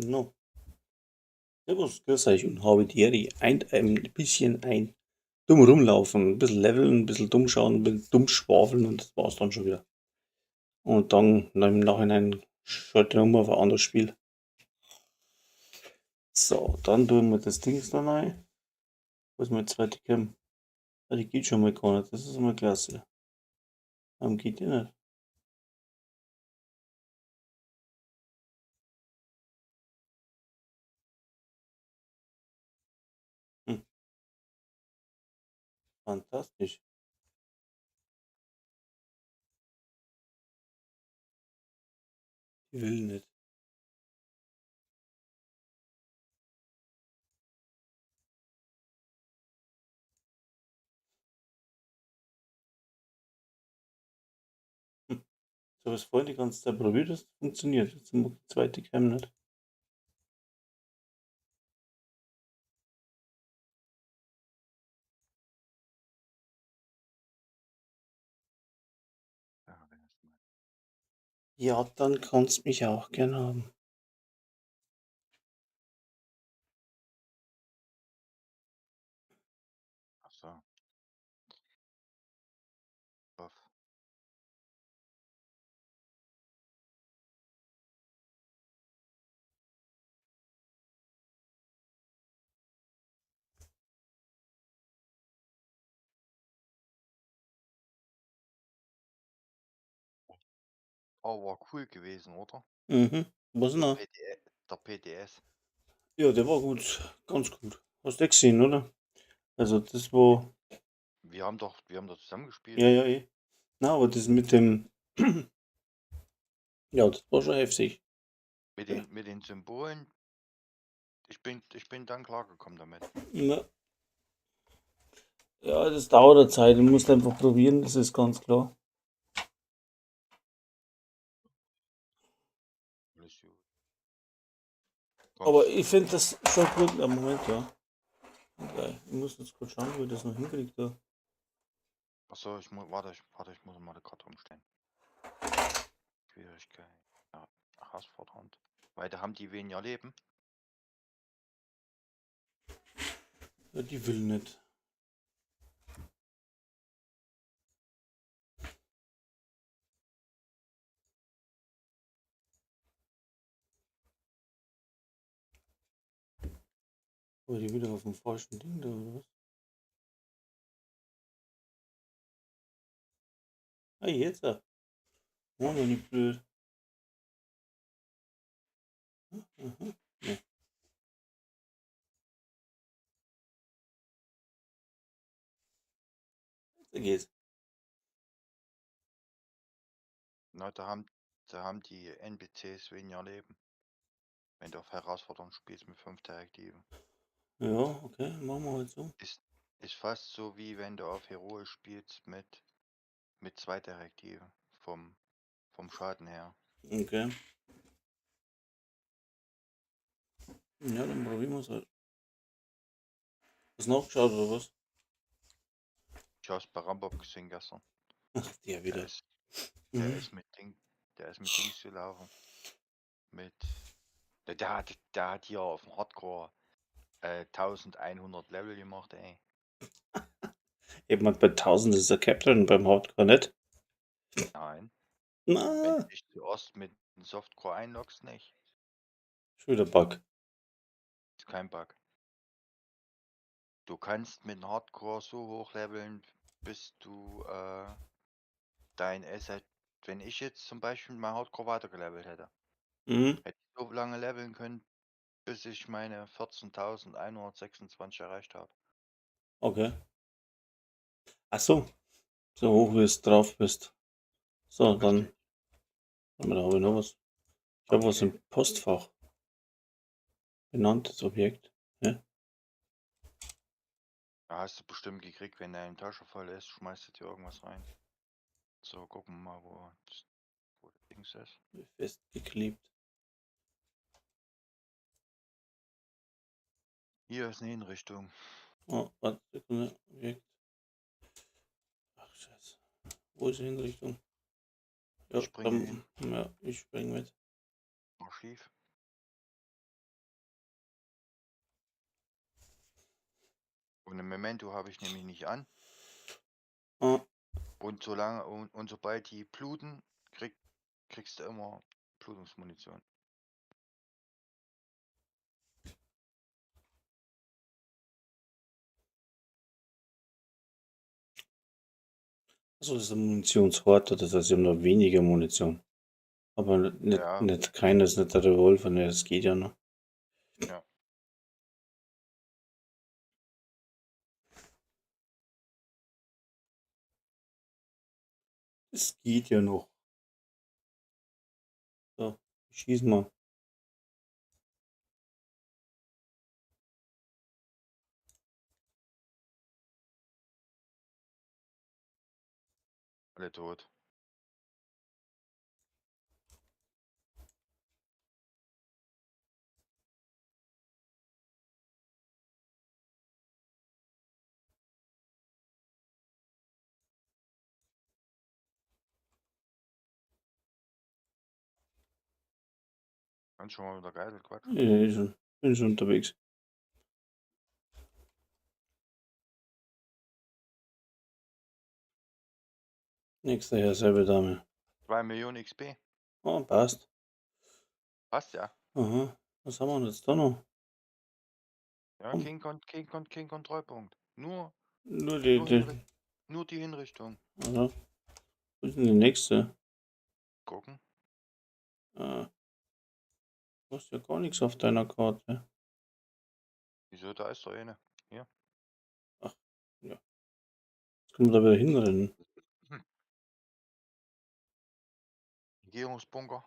No. Servus, grüß euch und habe die ein bisschen ein dumm rumlaufen, ein bisschen leveln, ein bisschen dumm schauen, ein bisschen dumm schwafeln und das war's dann schon wieder. Und dann im Nachhinein schalte ich um auf ein anderes Spiel. So, dann tun wir das Ding da rein. Wo ist meine zweite Cam? Ah, die geht schon mal gar nicht, das ist mal klasse. Warum geht die nicht? Hm, fantastisch. Die will nicht. Hm. So was vorhin die ganze Zeit probiert, das funktioniert. Jetzt mag die zweite Cam nicht. Ja, wenn es mal. Ja, dann kannst mich auch gern haben. Ach so. Uff. Oh, war cool gewesen, oder? Mhm. Was Der noch? PDS. Der PDS. Ja, der war gut, ganz gut. Hast du gesehen, oder? Also das Wir, war, wir haben doch zusammen ja, gespielt. ja, eh. Na, aber das mit dem, ja, das war schon heftig. Mit Ja, den Symbolen. Ich bin dann klargekommen damit. ja, ja, das dauert eine Zeit. Du musst einfach probieren, das ist ganz klar. Alles gut. Aber Sonst. ich finde das schon gut. Am Moment, ja. Okay. Ich muss jetzt kurz schauen, wie ich das noch hinkriege. Da. Achso, ich muss mal die Karte umstellen. Schwierigkeit. Ja, herausfordernd. Weil da haben die weniger Leben. Ja, die will nicht. Aber die wieder auf dem falschen Ding da, oder was? Ah, jetzt. Ah, noch nicht blöd. Mhm. Ja, da geht's. Na, da haben die NPCs weniger Leben. Wenn du auf Herausforderung spielst mit 5 Direktiven. Ja, okay, machen wir halt so. Ist, ist fast so wie wenn du auf Heroisch spielst mit 2 Direktiven vom Schaden her. Okay. Ja, dann probieren wir es halt. Hast du nachgeschaut, oder was? Ich hab's bei Rambok gesehen gestern. Ach, der Der wieder. ist, der Mhm. ist mit Ding, der ist mit Dings gelaufen. Mit, der hat hier auf dem Hardcore 1100 Level gemacht, ey. Eben bei 1000 ist der Captain beim Hardcore nicht. Nein, wenn du Na, dich zuerst mit dem Softcore einloggst, nicht. schon wieder Bug. Ist kein Bug. Du kannst mit dem Hardcore so hochleveln, bis du dein Asset, wenn ich jetzt zum Beispiel mein Hardcore weitergelevelt hätte, Mhm. hätte ich so lange leveln können, bis ich meine 14.126 erreicht habe. Okay. Ach so, so hoch wie es drauf bist. So, dann, Richtig. da habe ich noch was. Ich habe was Okay. im Postfach. Benanntes Objekt. Ja, Da hast du bestimmt gekriegt, wenn deine Tasche voll ist, schmeißt du dir irgendwas rein. So, gucken wir mal, wo das Dings ist. festgeklebt. Hier ist eine Hinrichtung. Oh, warte, Sekunde. Objekt. Ach, Scheiße. Wo ist die Hinrichtung? Ich Ja, springe hin. dann, ja, ich spring mit. Archiv. Und ein Memento habe ich nämlich nicht an. Ah, Und solange und sobald die bluten, kriegst du immer Blutungsmunition. also das ist eine Munitionshorte, das heißt, sie haben noch weniger Munition. Aber Ja, keines, nicht der Revolver, ne, das geht ja noch. ja. Das geht ja noch. So, schieß mal. Alle tot. Ganz schon mal wieder geil quatschen. Ja, bin schon unterwegs. Nächster Herr, selbe Dame. 2 Millionen XP. Oh, passt. Passt ja. Aha. Was haben wir denn jetzt da noch? Ja, Oh, kein Kontrollpunkt. Nur, nur nur, Hinri nur die Hinrichtung. also, wo ist denn die nächste? Gucken. Du hast ja gar nichts auf deiner Karte. Wieso? Da ist doch eine. Hier. Ach, ja. Jetzt können wir da wieder hinrennen. Hm. Regierungsbunker.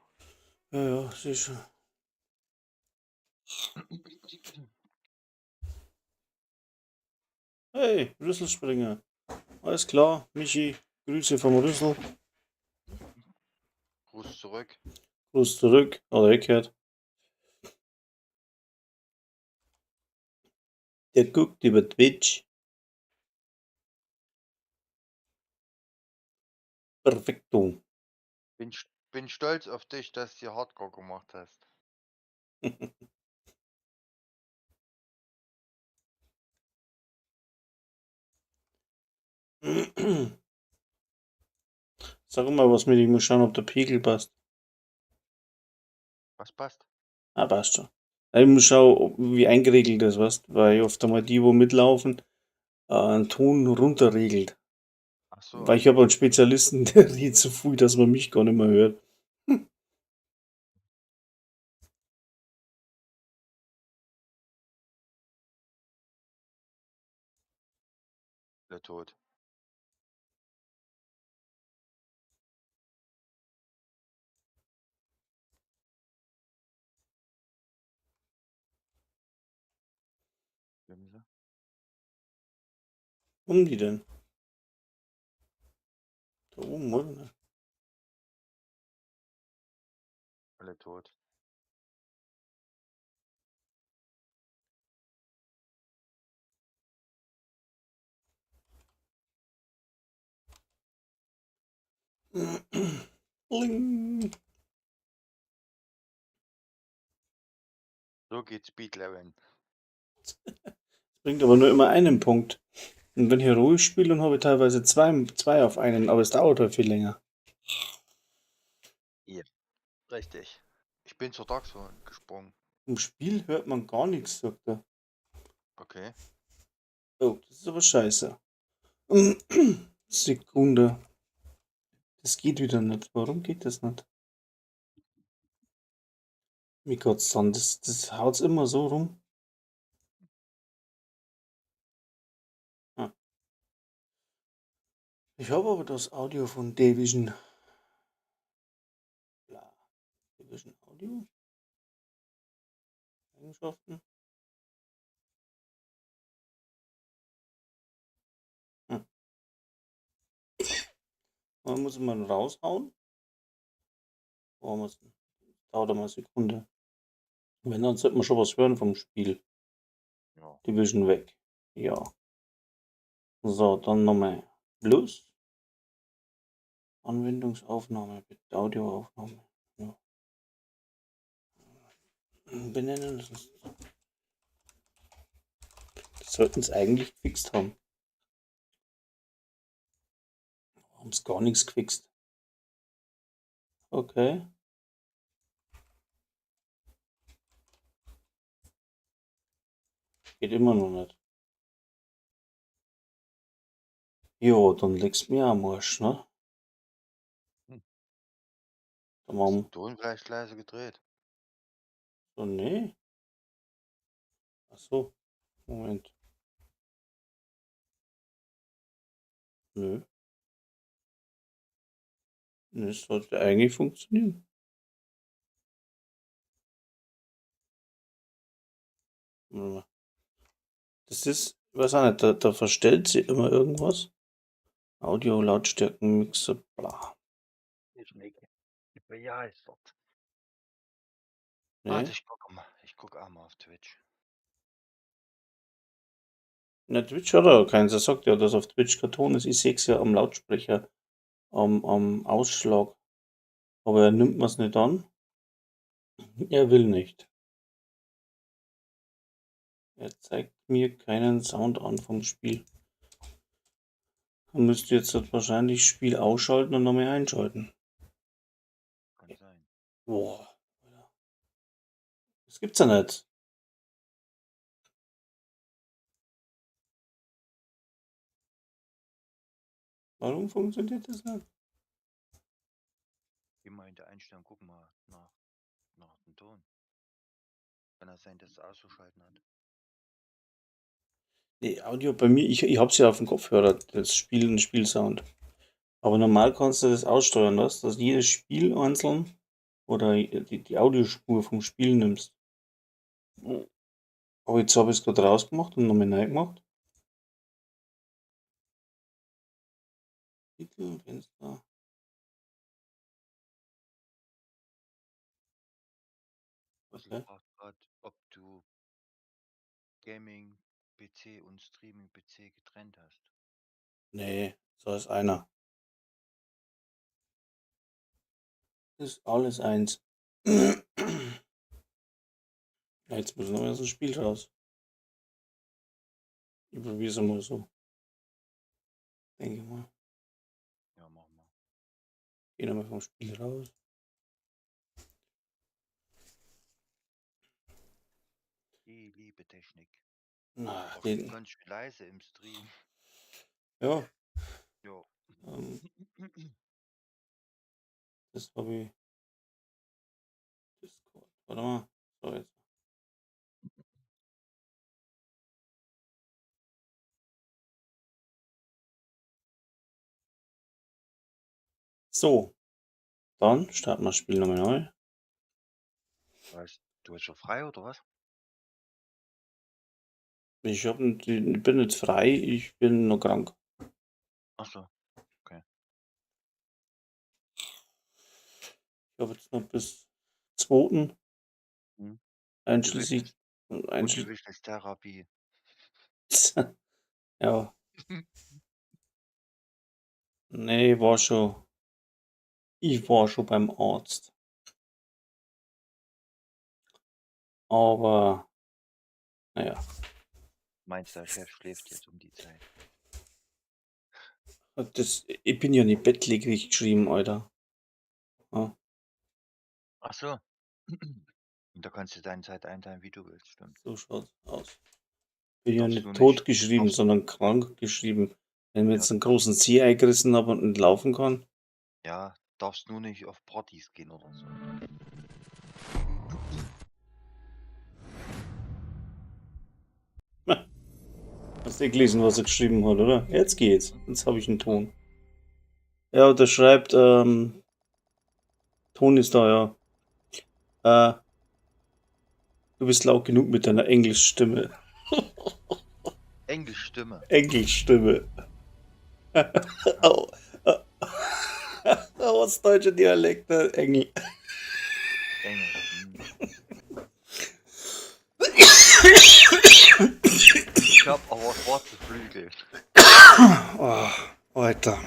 Ja, sicher. Hey, Rüsselspringer. Alles klar, Michi. Grüße vom Rüssel. Gruß zurück. Gruß zurück. Oder Eckert. Der guckt über Twitch. Perfekto. Bin stolz auf dich, dass du Hardcore gemacht hast. Sag mal was mit, ich muss schauen, ob der Pegel passt. Was passt? Ah, passt schon. Ich muss schauen, wie eingeregelt das ist, weil oft einmal die, wo mitlaufen, einen Ton runterregelt. Ach so. Weil ich habe einen Spezialisten, der redet so viel, dass man mich gar nicht mehr hört. Der tot. Wissen Sie? Warum die denn? Da oben, oder? Alle tot. Bling. So geht Speedleveln. Bringt aber nur immer einen Punkt. Und wenn ich heroisch spiele, dann habe ich teilweise zwei auf einen, aber es dauert halt viel länger. Ja. Richtig. Ich bin zur Dark Zone gesprungen. Im Spiel hört man gar nichts, sagt er. Okay. Oh, das ist aber scheiße. Sekunde. Das geht wieder nicht. Warum geht das nicht? Wie Gott dann, das haut's immer so rum. Ah. Ich habe aber das Audio von Division. Ja, Division Audio. Eigenschaften. Hm. Man muss man raushauen. Oh, dauert mal eine Sekunde. Wenn, dann sollte man schon was hören vom Spiel. Ja. Division weg. Ja. So, dann nochmal Plus. Anwendungsaufnahme mit Audioaufnahme. Ja. Benennen. Das sollten es eigentlich gefixt haben. Haben es gar nichts gefixt. Okay. Geht immer noch nicht. Jo, dann legst du mir am Arsch, ne? Hm. Dann Hast machen den Ton gleich leise gedreht? wir. Nee. Achso. Moment. Nö. Das sollte eigentlich funktionieren. Warte mal. Das ist, weiß auch nicht, da verstellt sie immer irgendwas. Audio, Lautstärken, Mixer, bla. Ich nicke. Ich bin begeistert. Warte, Nee. ich guck auch mal auf Twitch. Na, Twitch hat er keins. Er sagt ja, dass auf Twitch kein Ton ist. Ich sehe es ja am Lautsprecher, am Ausschlag. Aber er nimmt mir's nicht an. Er will nicht. Er zeigt mir keinen Sound an vom Spiel. Dann müsst ihr jetzt halt wahrscheinlich Spiel ausschalten und nochmal einschalten. Kann sein. Boah. Das gibt's ja nicht. Warum funktioniert das nicht? Geh mal in der Einstellung, guck mal nach dem Ton. Kann das sein, dass es auszuschalten hat? Nee, Audio bei mir, ich hab's ja auf dem Kopfhörer, das Spiel und Spielsound. Aber normal kannst du das aussteuern, dass jedes Spiel einzeln oder die Audiospur vom Spiel nimmst. Aber jetzt habe ich es gerade rausgemacht und nochmal neu gemacht. Titel, Fenster. Also Okay. ich frage gerade, ob du Gaming PC und Streaming PC getrennt hast. Nee, so ist einer. Ist alles eins. Ja, jetzt muss noch mal so ein Spiel raus. Ich probiere es mal so. Denke mal. Ja, mach mal. Geh nochmal vom Spiel raus. Die liebe Technik. Na, Auch den. ganz schön leise im Stream. Ja, Jo. das habe ich. Discord. Warte mal. So, jetzt. So, dann starten wir das Spiel nochmal neu. Weißt du hast schon frei oder was? Ich bin jetzt frei, ich bin noch krank. Achso. Ich habe jetzt noch bis 2. Hm. einschließlich. Und Therapie. Ja, nee, ich war schon beim Arzt. Aber, naja, Meinst du, der Chef schläft jetzt um die Zeit? ich bin ja nicht bettlägerig geschrieben, Alter. Ja, Ach so. Und da kannst du deine Zeit einteilen, wie du willst, stimmt. so schaut's aus. Bin ja Darfst nicht du tot nicht, geschrieben, darfst, sondern krank geschrieben. Wenn ich ja, jetzt einen großen Zeh eingerissen habe und nicht laufen kann. ja, darfst nur nicht auf Partys gehen oder so. Hast du gelesen, was er geschrieben hat, oder? Jetzt geht's. Jetzt habe ich einen Ton. Ja, der schreibt, Ton ist da, ja. Du bist laut genug mit deiner Englischstimme. Englischstimme. Englischstimme. Oh, ostdeutscher Dialekt, Engel. Englisch. Ich hab aber schwarze Flügel. Oh, Alter.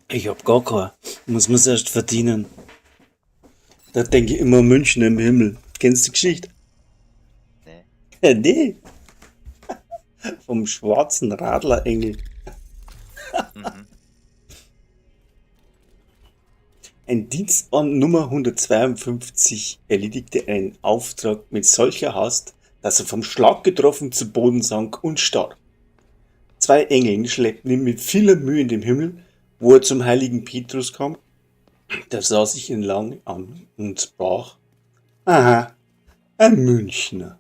Ich hab gar keinen. Muss man's erst verdienen. Da denke ich immer München im Himmel. Kennst du die Geschichte? Nee. Nee. vom schwarzen Radlerengel. Mhm. Ein Dienstmann Nummer 152 erledigte einen Auftrag mit solcher Hast, dass er vom Schlag getroffen zu Boden sank und starb. 2 Engel schleppten ihn mit vieler Mühe in den Himmel, wo er zum heiligen Petrus kam. Der sah sich ihn lang an und sprach: Aha, ein Münchner.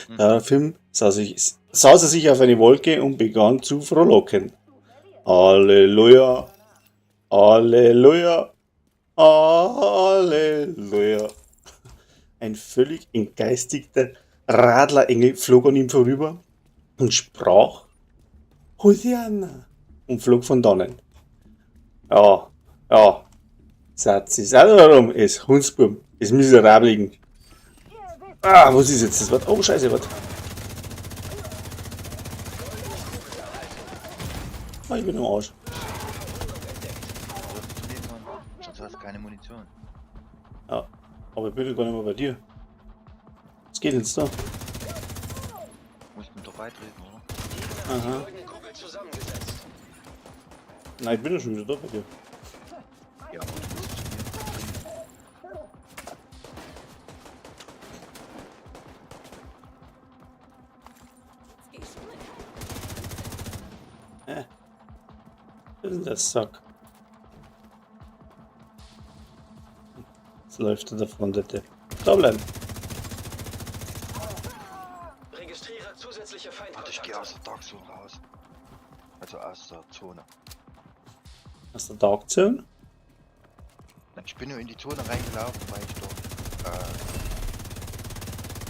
Mhm. Daraufhin saß er sich auf eine Wolke und begann zu frohlocken. Halleluja, Halleluja, Halleluja. Ein völlig entgeistigter Radlerengel flog an ihm vorüber und sprach: Hosianna, und flog von dannen. Ja, ja, Satz ist auch darum, es Hundsbum, es Miserabligen. Ah, was ist jetzt das Wort? Oh, scheiße, was? Ah, ich bin am Arsch. Sollst du liefern, sonst hast du keine Munition. Ja, aber ich bin ja gar nicht mehr bei dir. Was geht jetzt da? Du musst mir doch beitreten, oder? Aha. Nein, ich bin ja schon wieder da bei dir. Ja, aber du musst zu mir. Was ist denn das Sack? Jetzt läuft er davon, der Depp. Da bleiben. Registriere zusätzliche Warte, ich gehe aus Feindkontakte. der Dark Zone raus. Also aus der Zone. Hast du Dark Zone? Ich bin nur in die Zone reingelaufen, weil ich doch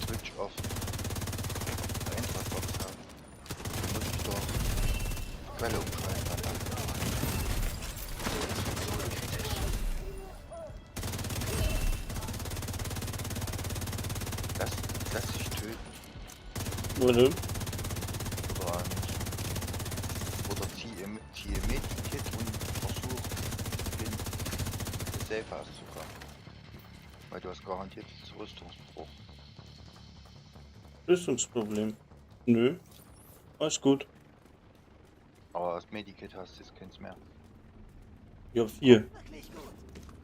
Twitch auf der Endbox habe. Da muss ich doch Quelle umschalten. Lass dich töten. Oder? Oder zieh mit Kit und versuch den Safe auszukommen. Weil du hast garantiert das Rüstungsbruch. Rüstungsproblem. Nö. Alles gut. Aber das Medikit hast du jetzt keins mehr. Ich hab 4.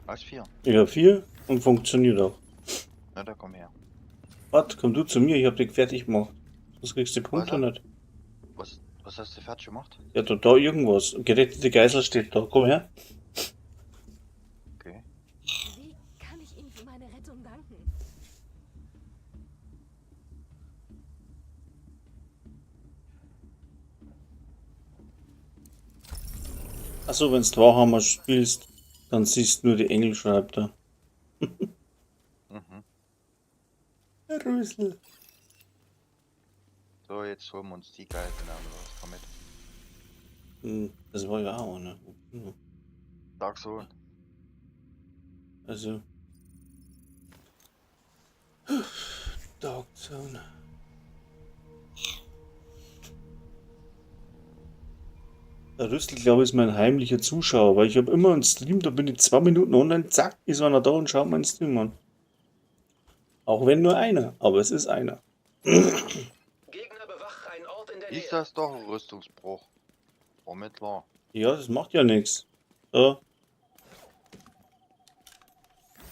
Was 4? Ich hab 4 und funktioniert auch. Na, da komm her. Warte, komm du zu mir, ich hab dich fertig gemacht. Sonst kriegst du die Punkte Was? nicht. Was hast du fertig gemacht? Ja, da irgendwas. Gerettete Geisel steht da. Komm her. Okay. Wie kann ich Ihnen für meine Rettung danken? Achso, wenn du Warhammer spielst, dann siehst du nur die Engel, schreibt er. Mhm. Rüssel. So, jetzt holen wir uns die Geiseln an, oder was? Komm mit. Das war ja auch, ne? Dark Zone. Also. Dark Zone. Der Rüssel, glaube ich, ist mein heimlicher Zuschauer, weil ich habe immer einen Stream, da bin ich 2 Minuten online, zack, ist einer da und schaut meinen Stream an. Auch wenn nur einer, aber es ist einer. Gegner bewacht einen Ort in der Nähe. Ist das doch ein Rüstungsbruch? Vermittler. Ja, das macht ja nichts. So.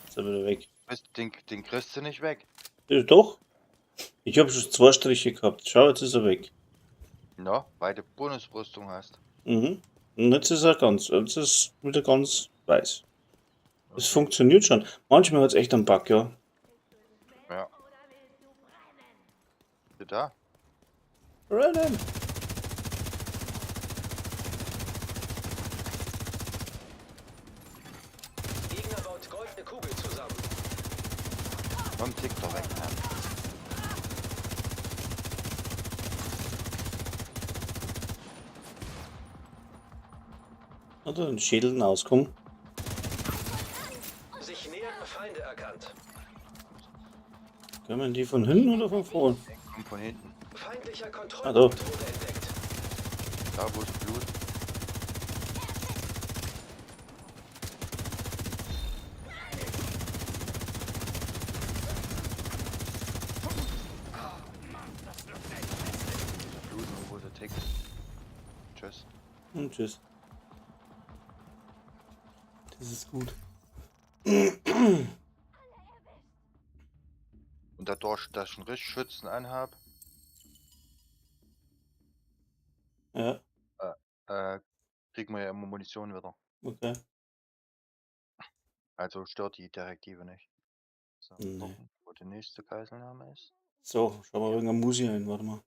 Ist er wieder weg. Den kriegst du nicht weg. Ja, doch. Ich habe schon 2 Striche gehabt. Schau, jetzt ist er weg. Ja, weil du Bonusrüstung hast. Mhm. Und jetzt ist er jetzt ist wieder ganz weiß. Es funktioniert schon. Manchmal hat es echt einen Bug, ja. Ja. Bist du da? Rennen! Gegner baut goldene Kugel zusammen. Komm, tick doch weg, ne? Oder den Schädeln auskommen. Sich nähernde Feinde erkannt. Können wir die von hinten oder von vorn? Komm von hinten. Feindlicher Ah, da. Kontrollpunkt wurde entdeckt. Da wo ist Blut. Und tschüss. Das ist gut. Und dadurch, dass ich einen Richtschützen anhab, Ja, kriegen wir ja immer Munition wieder. okay. Also stört die Direktive nicht. So, Nee. gucken, wo die nächste Geiselnahme ist. So, schau mal irgendeine Musi ein, warte mal.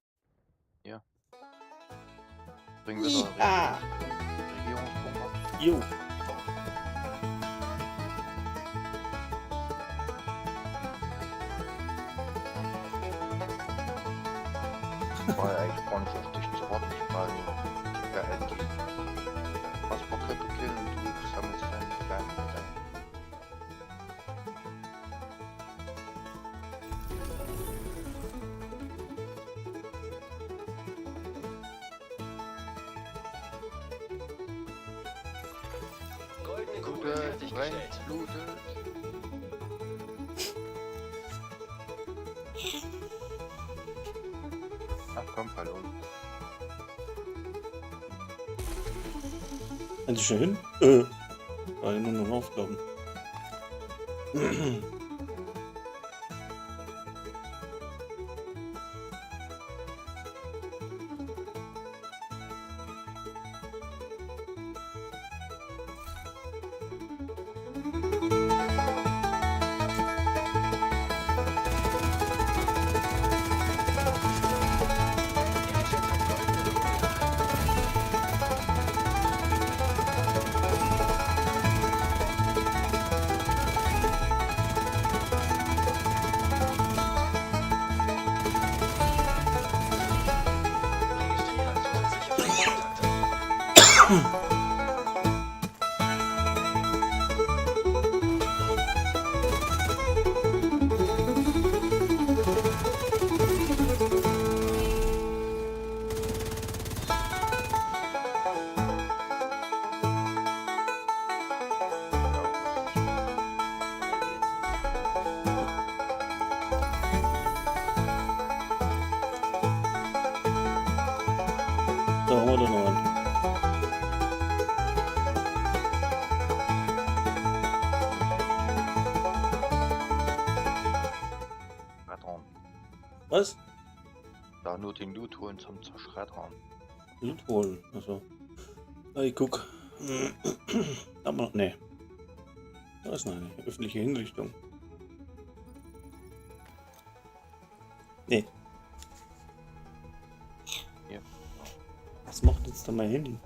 Bringen wir da Regierungsbomber. Jo. War ja eigentlich gar nicht auf dich zu warten. Ich war die Transportköpfe killen und du sammelst deine kleinen Medaillen. Goldene Kugel fertiggestellt. Blutet. Ach komm, hallo. Endlich schon hin? War ja nur noch Aufgaben. Registriere zusätzliche Kontakte. Da haben wir doch noch einen. Schreddern. Was? Da nur den Loot holen zum Zerschreddern. Loot holen. Also. Ich guck. Haben wir noch. Nee. Da ist noch eine öffentliche Hinrichtung. Nee. Hier. Was macht jetzt da mein Handy?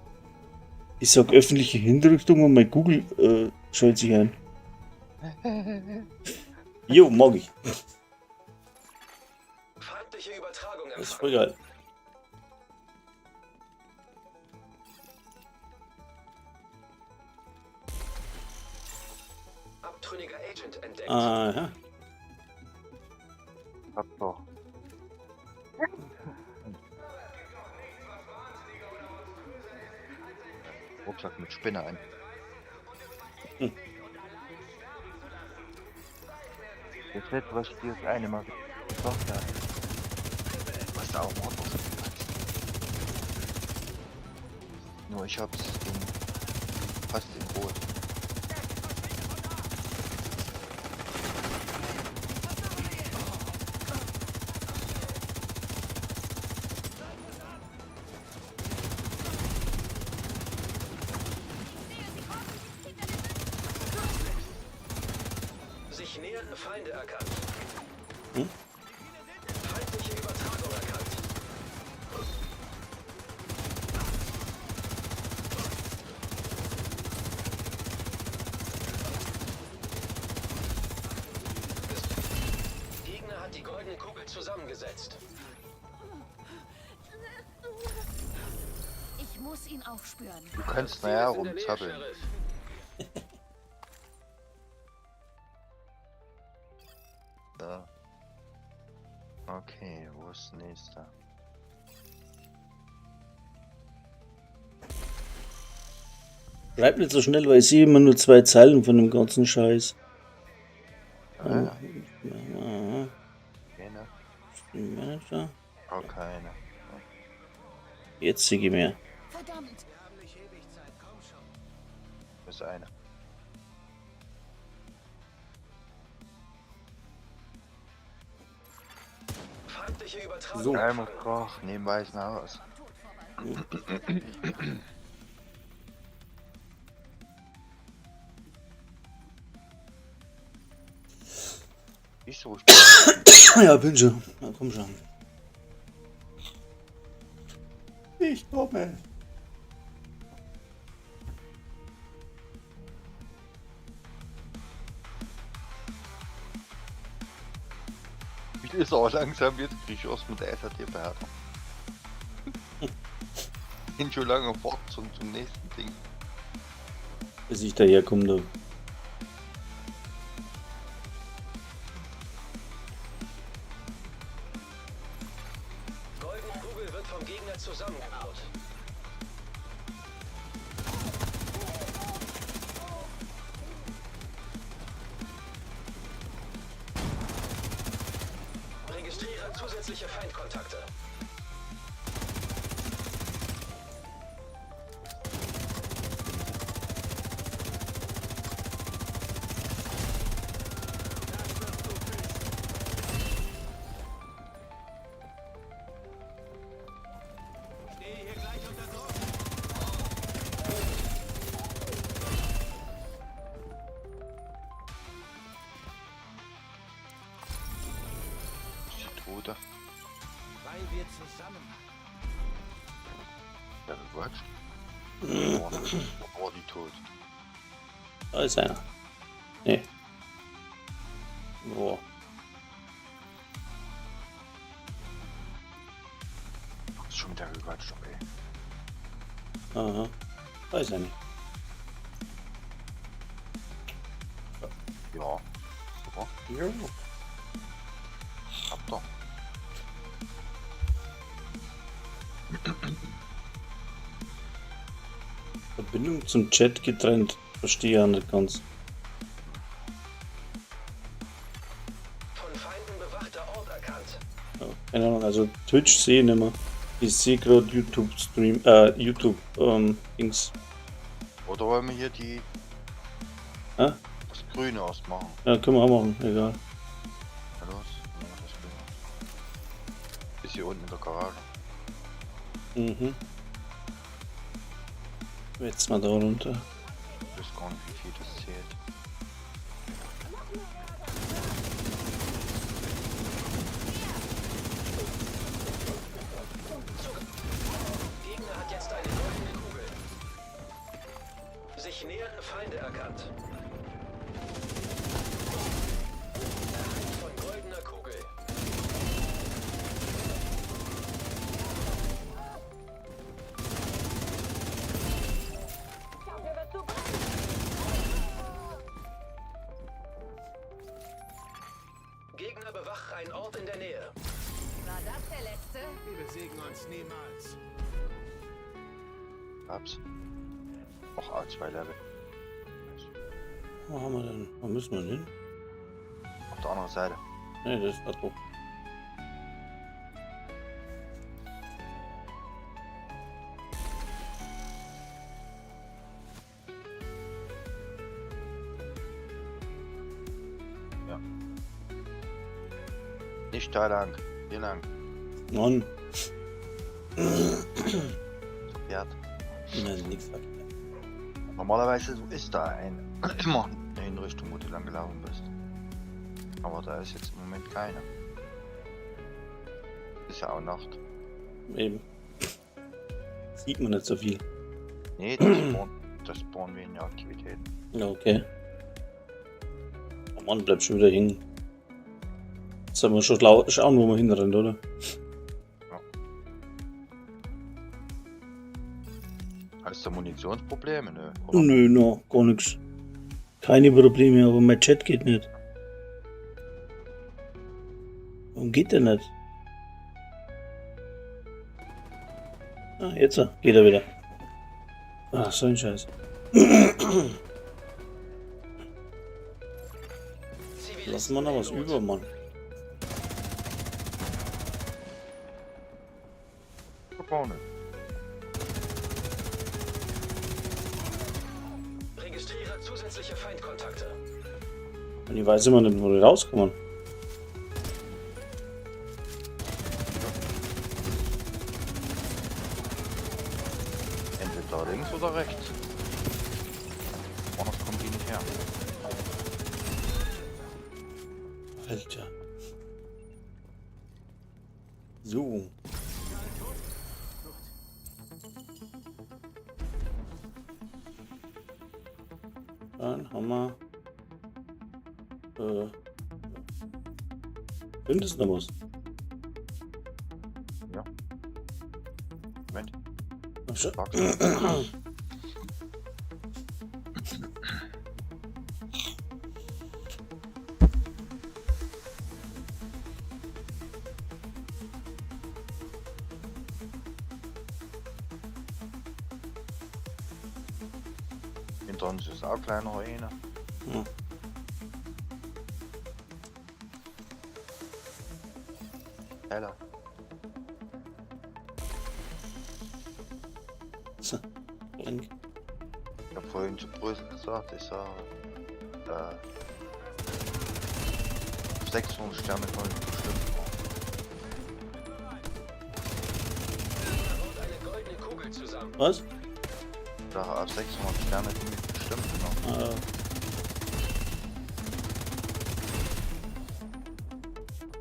Ich sag öffentliche Hinrichtung und mein Google schaltet sich ein. Jo, mag ich. Feindliche Übertragung Das ist empfangen. voll geil. Abtrünniger Agent entdeckt. Aha. Hab doch. Rucksack mit Spinne ein. Das letzte, was ich dir das eine Mal gesagt habe. Was da auch Mord ist. Nur ich hab's fast in Rot. Sich nähernde Feinde erkannt. Hm? Feindliche Übertragung erkannt. Gegner hat die goldene Kugel zusammengesetzt. Ich muss ihn aufspüren. Du kannst Ziel nachher ist in der Nähe, rumzappeln. Sheriff. Da. Okay, wo ist der nächste? Schreib nicht so schnell, weil ich sehe immer nur 2 Zeilen von dem ganzen Scheiß. Ah, Ja, keine. Manager. Auch keine. Jetzt sehe ich mehr. Verdammt! Das ist eine. Feindliche Übertragung. So. Einmal Krach, neben Weißen Haus. Am Tod vorbei. Ich so Ja, bin schon. Na komm schon. Ich komme. Spiel ist auch langsam, jetzt krieg ich erst mit der SAT-Behärtung. Bin schon lange fort zum nächsten Ding. Bis ich daher komme, da. Goldene Kugel wird vom Gegner zusammengebaut. Registriere zusätzliche Feindkontakte. Ist die Tote? Weil wir zusammen. Ja, gequatscht. Oh, die tot. Da ist einer. Nee. Boah. Ist schon wieder gequatscht, ey. Aha. Da ist einer. Ja. Super. Ja. Habt ihr. Verbindung zum Chat getrennt. Verstehe ja nicht ganz. Von Feinden bewachter Ort erkannt. Ja, keine Ahnung, also Twitch sehe ich nicht mehr. Ich sehe gerade YouTube-Stream, Dings. Oder wollen wir hier die Hä? das Grüne ausmachen? Ja, können wir auch machen, egal. Na los, nehmen wir das Grüne. Ist hier unten in der Garage. Mhm. Jetzt mal da runter. Ich weiß gar nicht, wie viel das zählt. Gegner hat jetzt eine goldene Kugel. Sich nähernde Feinde erkannt. Erhalt von goldener Kugel. Gegner bewacht einen Ort in der Nähe. War das der letzte? Wir besiegen uns niemals. Hab's. Auch A2 Level. Wo haben wir denn? Wo müssen wir denn hin? Auf der anderen Seite. Ne, das ist da drauf. Nicht da lang. Hier lang. Mann. Verkehrt. Nein, nichts verkehrt. Normalerweise ist da immer eine Hinrichtung, wo du lang gelaufen bist. Aber da ist jetzt im Moment keine. Ist ja auch Nacht. Eben. Sieht man nicht so viel. Nee, das spawnen weniger Aktivitäten. Ja, okay. Oh Mann, bleib schon wieder hängen. Jetzt haben wir schon schauen, wo wir hinrennen, oder? Hast du Munitionsprobleme? Nö. Oder? Nö, no, gar nichts. Keine Probleme, aber mein Chat geht nicht. Warum geht der nicht? Ah, jetzt geht er wieder. Ah, so ein Scheiß. Lassen wir noch was über, Mann. Vorne. Und ich weiß immer nicht, wo die rauskommen. Entweder links oder rechts. Woanders kommen die nicht her. Alter. So. Dann haben wir. Findest du noch was? Ja. Moment. Ach, schon. Sag's mir. Hinter uns ist auch kleiner eine. Ja. Heller. So. Blank. Ich hab vorhin zu Brüssel gesagt, ich sag 600 Sterne kann ich bestimmt Und eine goldene Kugel zusammen. Was? Da auf 600 Sterne komme ich bestimmt noch.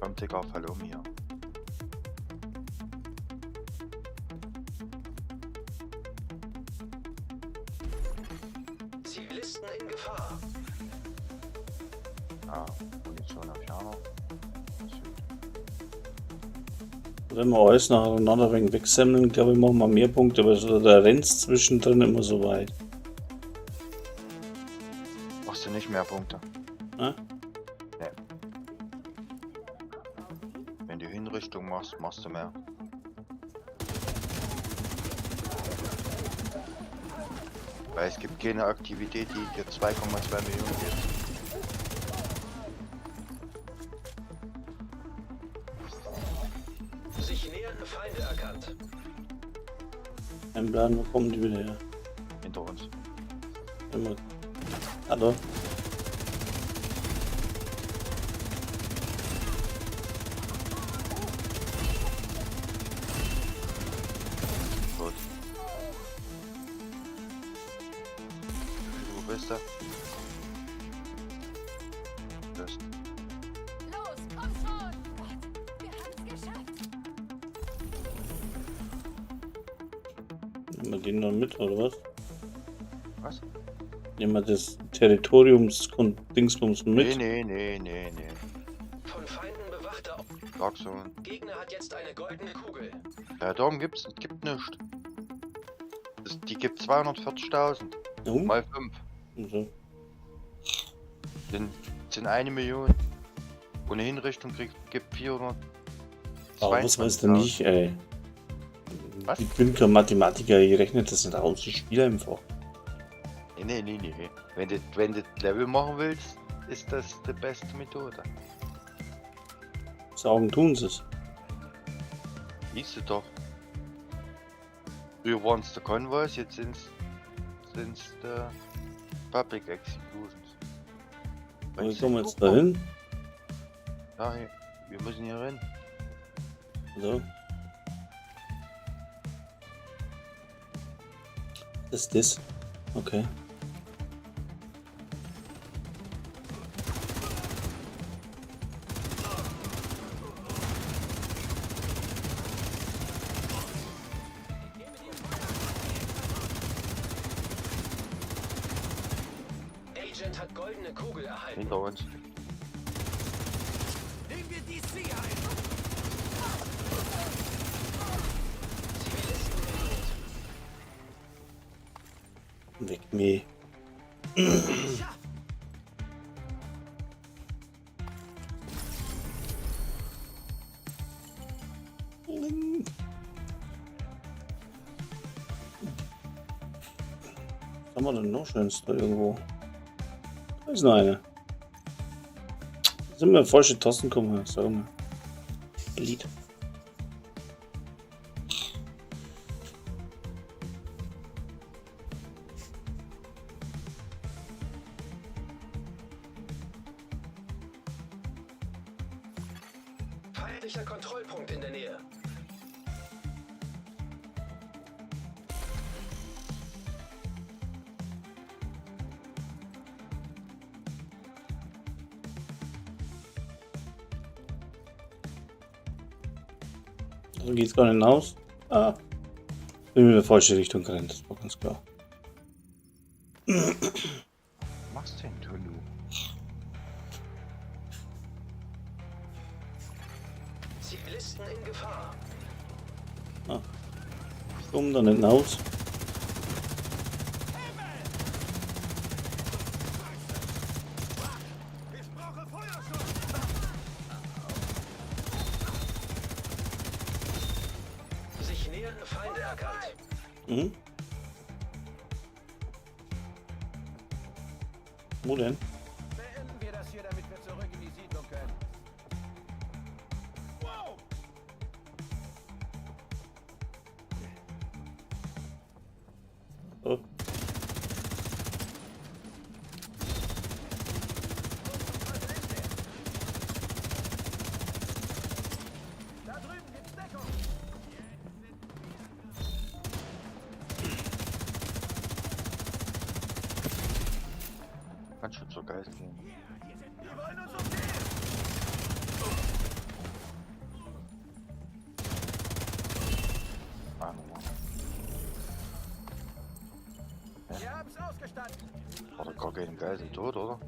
Beim Tick auf Hallo mir. Zivilisten in Gefahr. Ah, Munition auf Jano. Wenn wir alles nacheinander ein wenig wegsammeln, glaube ich, machen wir mehr Punkte, aber so der rennt zwischendrin immer so weit. Machst du nicht mehr Punkte? Ja? Nee. Wenn du Hinrichtung machst, machst du mehr. Weil es gibt keine Aktivität, die dir 2,2 Millionen gibt. Sich nähernde Feinde erkannt. Ein Plan, wo kommen die wieder her? Hinter uns. Immer. Hallo? Gut. Wo bist du? Bist. Los, komm schon! Wir haben's geschafft! Nehmen wir den dann mit, oder was? Was? Nehmen wir das Territoriums-Dingsbums mit? Nee. Von Feinden bewachter Ort. Sag so. Gegner hat jetzt eine goldene Kugel. Ja, darum gibt nichts. Die gibt 240.000 Ja, mal 5. so. Sind 1 Million. Ohne Hinrichtung gibt 400. Aber was weißt du nicht, ey? Was? Ich bin kein Mathematiker, ich rechne das nicht aus, ich spiele einfach. Nee. Wenn du Level machen willst, ist das die beste Methode. Sagen tun sie es. Siehst du doch. Früher waren es die Convoys, jetzt sind es die Public Executions. Wo kommen wir jetzt dahin? Ja, hier. Wir müssen hier rein. So. Was ist das? Okay. Agent hat goldene Kugel erhalten. Hinter uns. Nehmen wir die Sieger ein. Zivilisten Weg mir. Was haben wir denn noch Schönes da irgendwo? Da ist noch eine. Sind wir falsche Tasten gekommen, sag mal. Lied. Feindlicher Kontrollpunkt in der Nähe. Also geht's gar nicht hinaus. Ah. Bin in die falsche Richtung gerannt, das war ganz klar. Was machst du denn, Tulu? Zivilisten in Gefahr. Komm da nicht hinaus. Ich brauche Feuerschutz. Sich nähernde Feinde erkannt. Mhm. Wo denn? Beenden wir das hier, damit wir zurück in die Siedlung können. Wow! Oh. Da drüben gibt's Deckung. Kannst schon zur Geist gehen. Die wollen uns umgehen. Ah, nochmal. Wir haben's ausgestanden. War doch gar kein Geist tot, oder?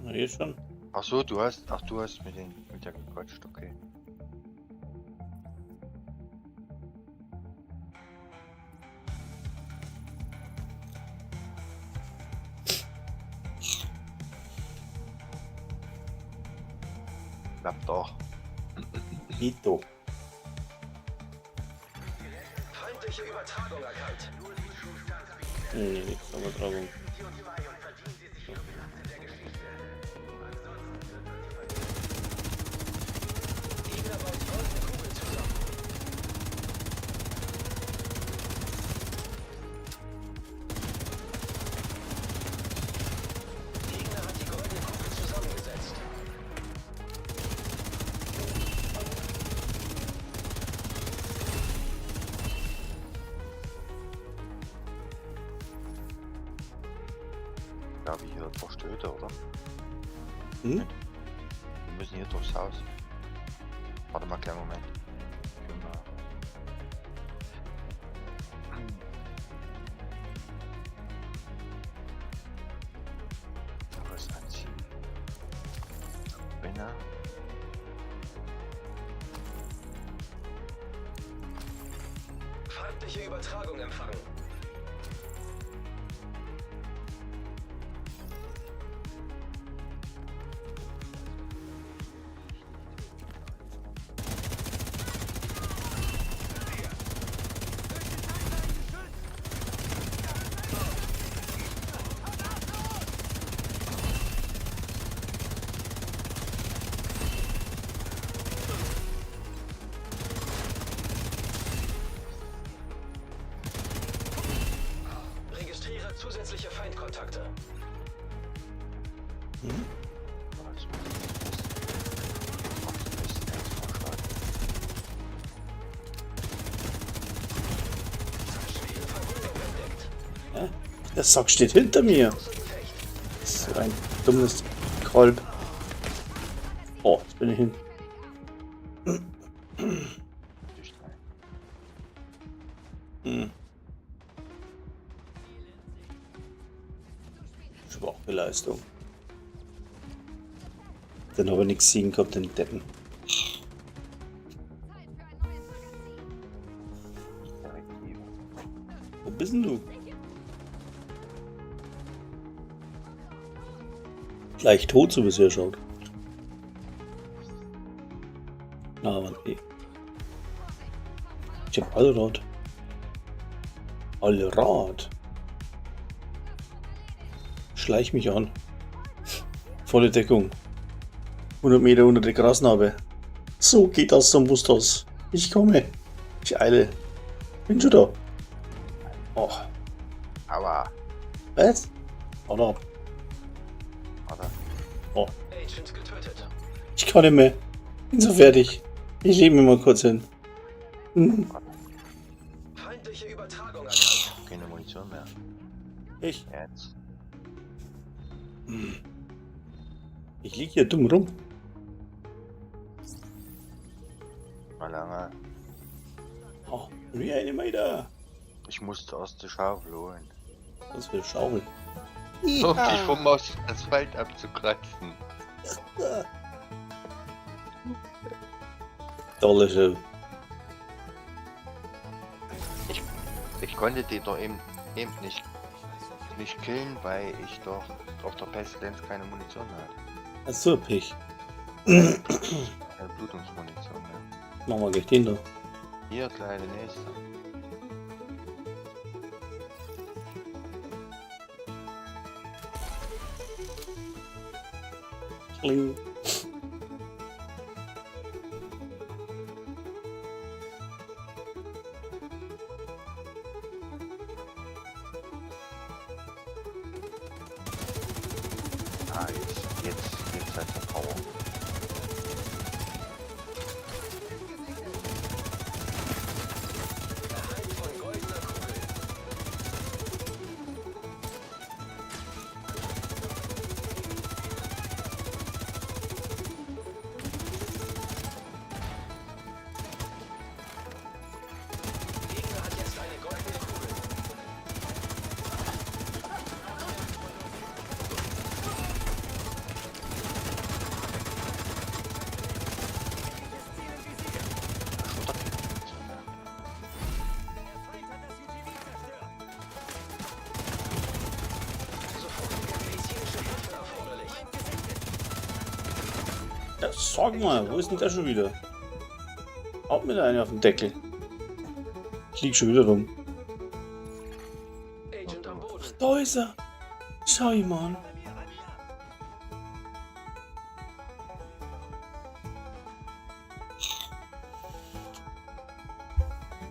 Na, hier schon. Ach so, du hast mit der gequatscht, okay. Klappt doch. Hito. Feindliche Übertragung erkannt. Nee, nichts Übertragung. Gegner baut die goldene Kugel zusammen. Gegner hat die goldene Kugel zusammengesetzt. Ja, wie hier verstört, oder? Hm? Wir müssen hier durchs Haus. Warte mal, kleinen Moment. Genau. Da ist ein Ziel. Winner. Feindliche Übertragung empfangen. Registriere zusätzliche Feindkontakte. Hm? Das muss ich vorschlagen. Schwere Verwundung entdeckt. Ja? Der Sack steht hinter mir. Außer Gefecht. So ein dummes Kolb. Oh, jetzt bin ich hin. Nicht rein. Hm. Schwache Leistung. Dann habe ich nichts gesehen gehabt, den Deppen. Zeit für ein neues Magazin. Direkt hier. Wo bist denn du? Gleich tot, so wie es hier schaut. Na, aber nee. Ich hab Allrad. Allrad. Schleich mich an. Volle Deckung. 100 Meter unter der Grasnarbe. So geht das, so muss das. Ich komme. Ich eile. Bin schon da. Oh, Aua. was? Oder? Warte. Oh, Agent getötet. ich kann nicht mehr. Bin so fertig. Ich lege mich mal kurz hin. Hm. Feindliche Übertragung erkannt. Keine Munition mehr. Ich? Jetzt. Ich liege hier dumm rum. Mal lange. Oh, Reanimator. Ich musste aus der Schaufel holen. Das will Schaufel. Um dich vom Asphalt abzukratzen. Tolle Show. Ich konnte die doch eben nicht killen, weil ich doch auf der Pestilenz keine Munition hatte. Das ist so Pech. Keine Blutungsmunition mehr. Machen wir gleich den da. Hier, kleine nächste. Kling. Ah, jetzt hat er Power. Erhalt von goldener Kugel. Gegner hat jetzt eine goldene Kugel. Sofortige medizinische Hilfe erforderlich. Ja, sag mal, wo ist denn der schon wieder? Haut mir da einer auf den Deckel. Ich lieg schon wieder rum. Agent am Boden. Da ist er. Schau ihn mal an.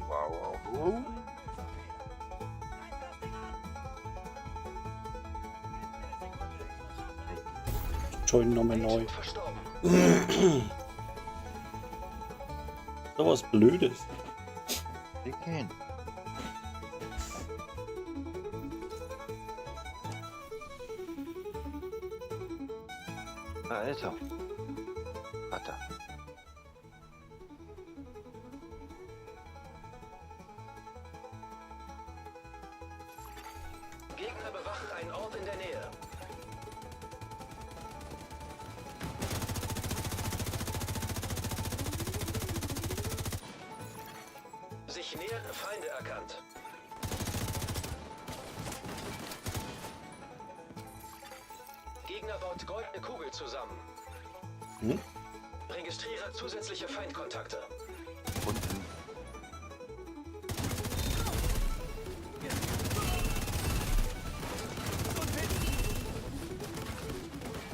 Wow. Schau ihn nochmal neu. Agent verstorben. So was Blödes. Wir gehen. Da ist er. Hat er. Gegner bewachen einen Ort in der Nähe. Sich nähere Feinde erkannt. Gegner baut goldene Kugel zusammen. Hm? Registriere zusätzliche Feindkontakte. Unten.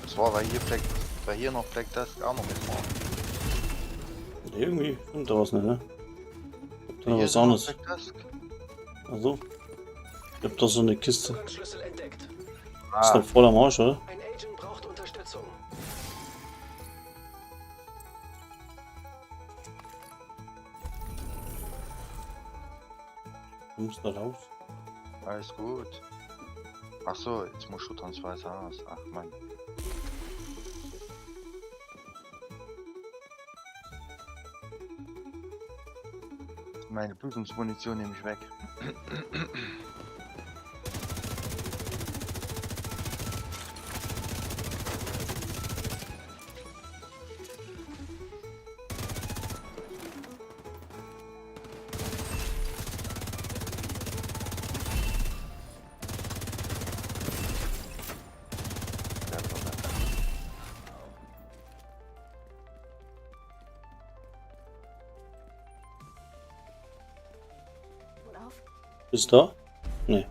Das war, weil hier noch Black Dusk auch noch mit war. Irgendwie stimmt da was nicht, ne? Gibt da noch Hier was ist noch anderes? Black Dusk. Also. Ich hab da so eine Kiste. Zugangsschlüssel entdeckt. Ist doch voll am Arsch, oder? Ein Agent braucht Unterstützung. Du musst da raus. Alles gut. Ach so, jetzt musst du transweise aus. Ach Mann. Meine Blutungsmunition nehme ich weg. Auf. Bist du da? Nee.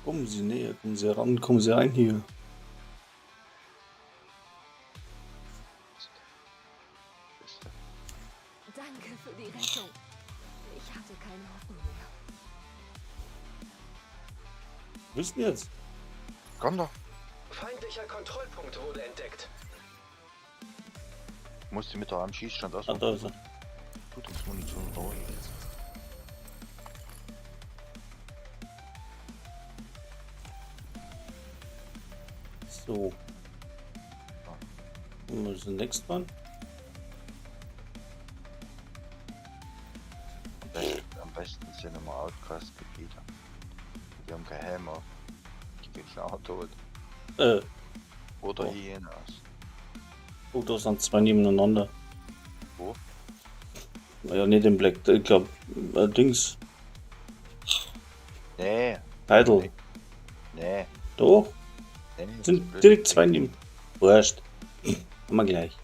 Kommen Sie näher, kommen Sie ran, kommen Sie rein hier. Danke für die Rettung. Ich hatte keine Hoffnung mehr. Wissen jetzt? Komm doch. Feindlicher Kontrollpunkt wurde entdeckt. Musst du mit am Schießstand Ah, erstmal da ist er. Blutungsmunition bauen. So. Und was ist der next one? Am besten sind immer Outcast-Gebiete. Die haben keinen Helm auf. Die gehen schneller tot. Oder Oh. Hyenas. Oh, da sind zwei nebeneinander. Wo? Ja, nicht im Black, ich glaube, Dings. Nee, Title. nee, Doch, nee. sind blöd. direkt zwei neben. Wurscht. Haben wir gleich.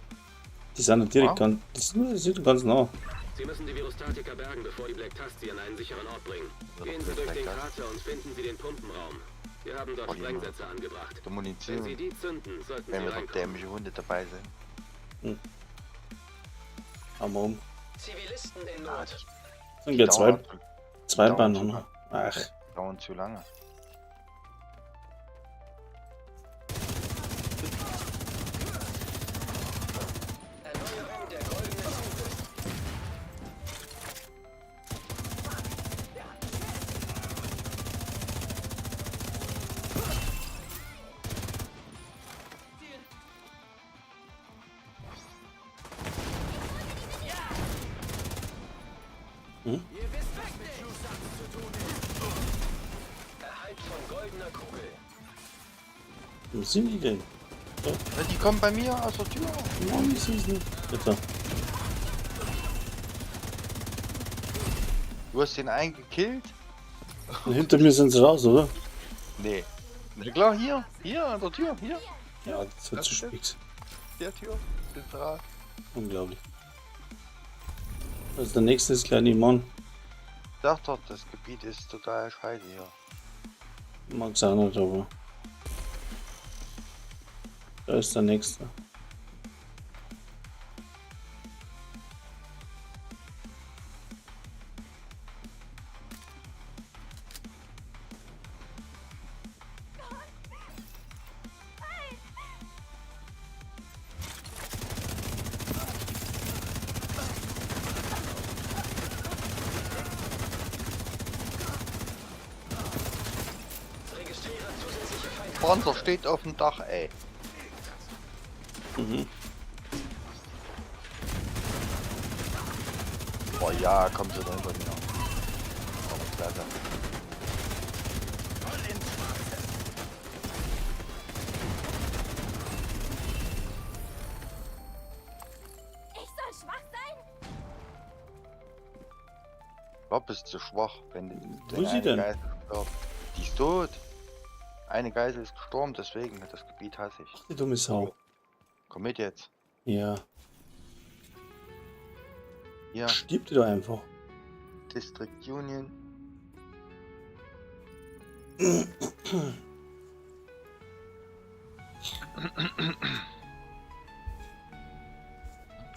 Die sind ja direkt Ah. ganz, die sind ganz nah. Sie müssen die Virustatika bergen, bevor die Black Tusk sie an einen sicheren Ort bringen. Gehen Sie durch den Krater und finden Sie den Pumpenraum. Wir haben dort Voll Sprengsätze angebracht. Der Wenn Munition, Sie die zünden, sollten wenn Sie wir doch reinkommen. dämliche Hunde dabei sind. Haben wir um. Zivilisten in Ah, Not. Sind ja zwei dauern Bananen. Ach, die dauern zu lange. Erneuerung der goldenen Kugel. Erhalt von goldener Kugel. wo sind die denn? Ja, die kommen bei mir aus der Tür. Nein, die sind nicht. Bitte. Du hast den einen gekillt? Und hinter mir sind sie raus, oder? Nee. Na klar, hier an der Tür, hier. Ja, das wird zu spät. Der Tür. Zentral. Unglaublich. Also der nächste ist kleine Mann. Sag doch, das Gebiet ist total scheiße hier. Mag's auch nicht, aber. Da ist der nächste. Registriere zusätzliche Feindkontakt. Panzer steht auf dem Dach, ey. Mhm. Oh ja, kommt sie da hinter mir. Oh, klasse. Ich soll schwach sein? Bob ist zu schwach, wenn Wo ist sie denn? Geisel stirbt. Die ist tot. Eine Geisel ist gestorben, deswegen das Gebiet hasse ich. Die dumme Sau. Komm mit jetzt. Ja. Hier, Stirbt die doch einfach. District Union.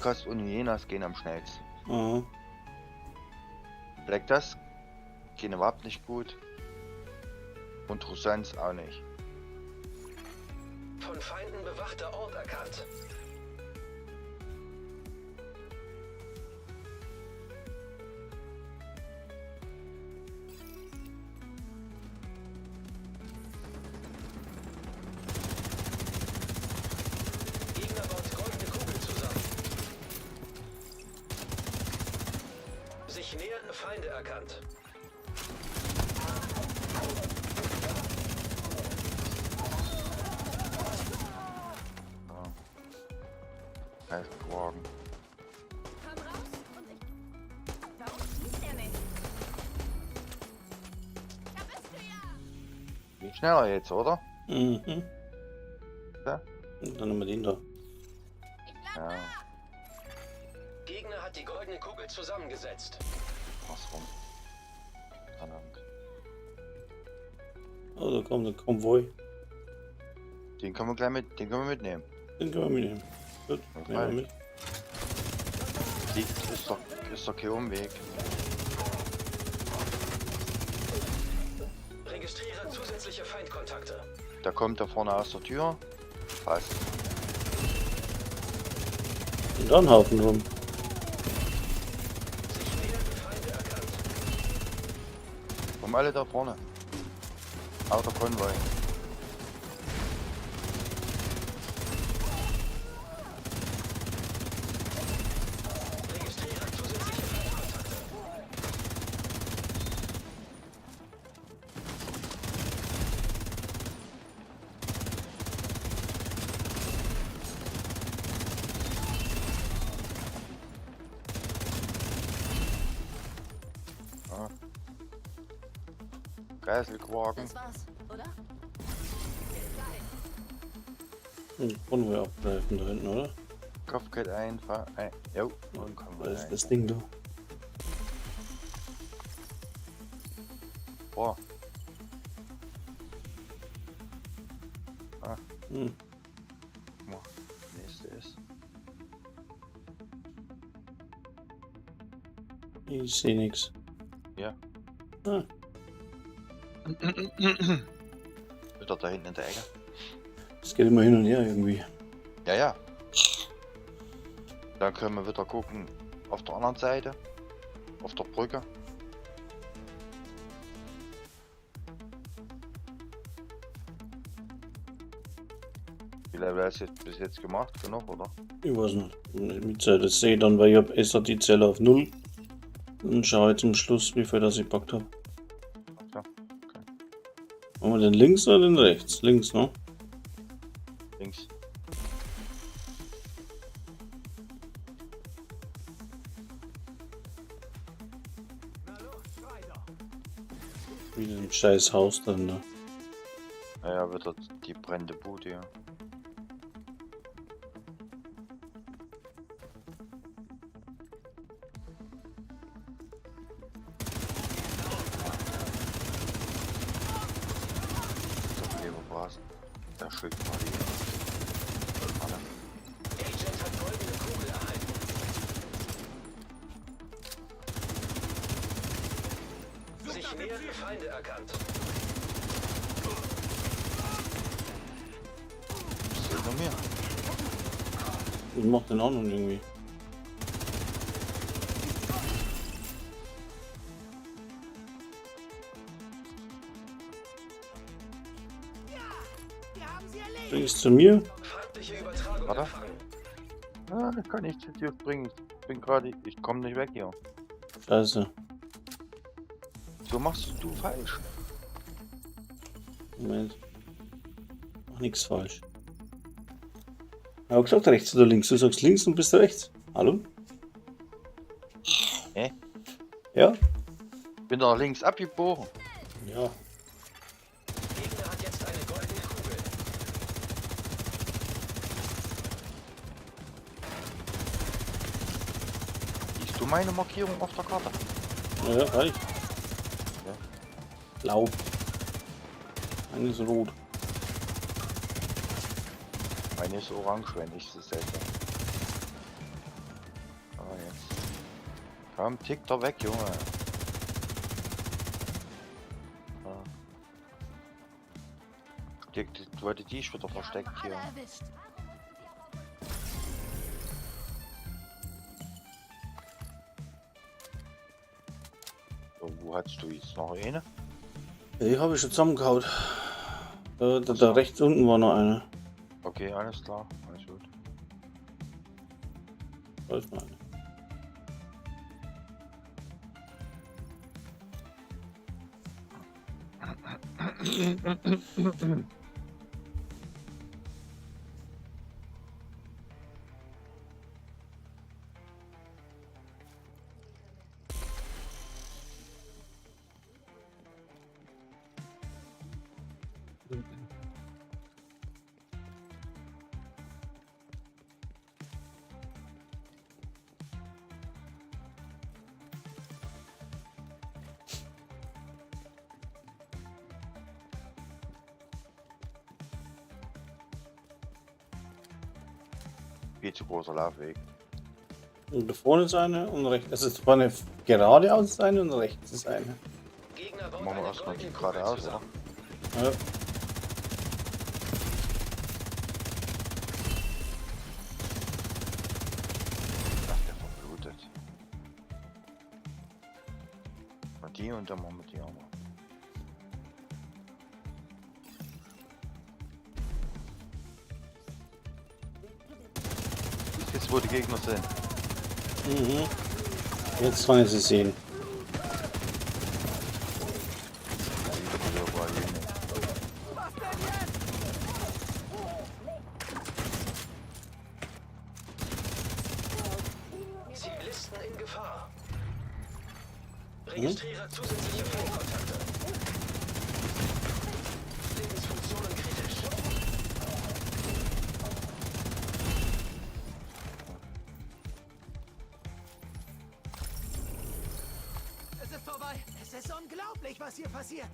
Kost und Hyenas gehen am schnellsten. Aha. Black Tusk gehen überhaupt nicht gut. Und Russans auch nicht. Von Feinden bewachter Ort erkannt. Gegner baut goldene Kugel zusammen. Sich nähernde Feinde erkannt. Heißt morgen. Komm raus und ich... Warum schießt er nicht? Da bist du ja! Geht schneller jetzt, oder? Mhm. Ja. Und dann haben wir den da. Ja, Gegner hat die goldene Kugel zusammengesetzt. was rum. Verdammt. Oh, da kommt der Konvoi. Den können wir gleich mit, den können wir mitnehmen. Den können wir mitnehmen. Gut, Okay. nehmen wir mit. Die ist doch kein Umweg. Registriere zusätzliche Feindkontakte. Da kommt da vorne aus der Tür. Fast. Und dann Haufen rum. Kommen alle da vorne. Auch der Konvoi. Geiselquaken. Das war's, oder? Und wir abgreifen da hinten, oder? Kopfgeld einfach. Jo. Und kommen Was wir ist rein. das Ding da? Boah. Hm. Nächste ist. Ich sehe nichts. Ja. Ah, Wieder da hinten in der Ecke. das geht immer hin und her irgendwie. Ja, ja. Dann können wir wieder gucken auf der anderen Seite. Auf der Brücke. Wie Level hast du jetzt bis jetzt gemacht? Genug, oder? Ich weiß nicht. Mit Zeit das sehe ich dann, weil ich habe erst die Zelle auf 0. Und schaue zum Schluss, wie viel das ich gepackt habe. Ja, okay. Machen wir den links oder den rechts? Links, ne? Links. Wieder ein scheiß Haus dann da. Naja, wieder die brennende Bude, ja. Der Leberbrasen. Der Schild war die. Alle. Agent hat goldene Kugel erhalten. Sich nähernde Feinde erkannt. Was fehlt noch mehr? Ich mach den auch noch irgendwie. Bringst zu mir? Feindliche Übertragung Warte. empfangen. Ah, das kann ich zu dir bringen. Ich bin gerade. Ich komme nicht weg hier. Scheiße. So machst du falsch. Moment. Mach nichts falsch. Ich hab gesagt rechts oder links. Du sagst links und bist rechts. Hallo? Hä? Ja? Bin da links abgebogen. Ja. Gegner hat jetzt eine goldene Kugel. Siehst du meine Markierung auf der Karte? Ja, reicht. Blau. Eine ist rot. Meine ist orange, wenn ich sie setze. Aber jetzt. Komm, tick da weg, Junge. Ah. Du hättest die ist wieder versteckt Alle hier. erwischt. So, wo hast du jetzt noch eine? Die habe ich schon zusammengehauen. Da rechts unten war noch eine. Okay, alles klar. Alles gut. Da ist noch eine. Viel zu großer Laufweg. Und da vorne ist eine und rechts. Also es war eine geradeaus ist eine und rechts ist eine. Gegner baut Machen wir eine erstmal die goldene Kugel geradeaus, oder? zusammen. Ja. die und dann machen wir die auch mal. Jetzt wo die Gegner sind. Mhm. Jetzt kann ich sie sehen. Die Ukraine. Zivilisten in Gefahr. Registriere zusätzliche Feindkontakte. Lebensfunktionen kritisch. Es ist vorbei. Es ist unglaublich, was hier passiert.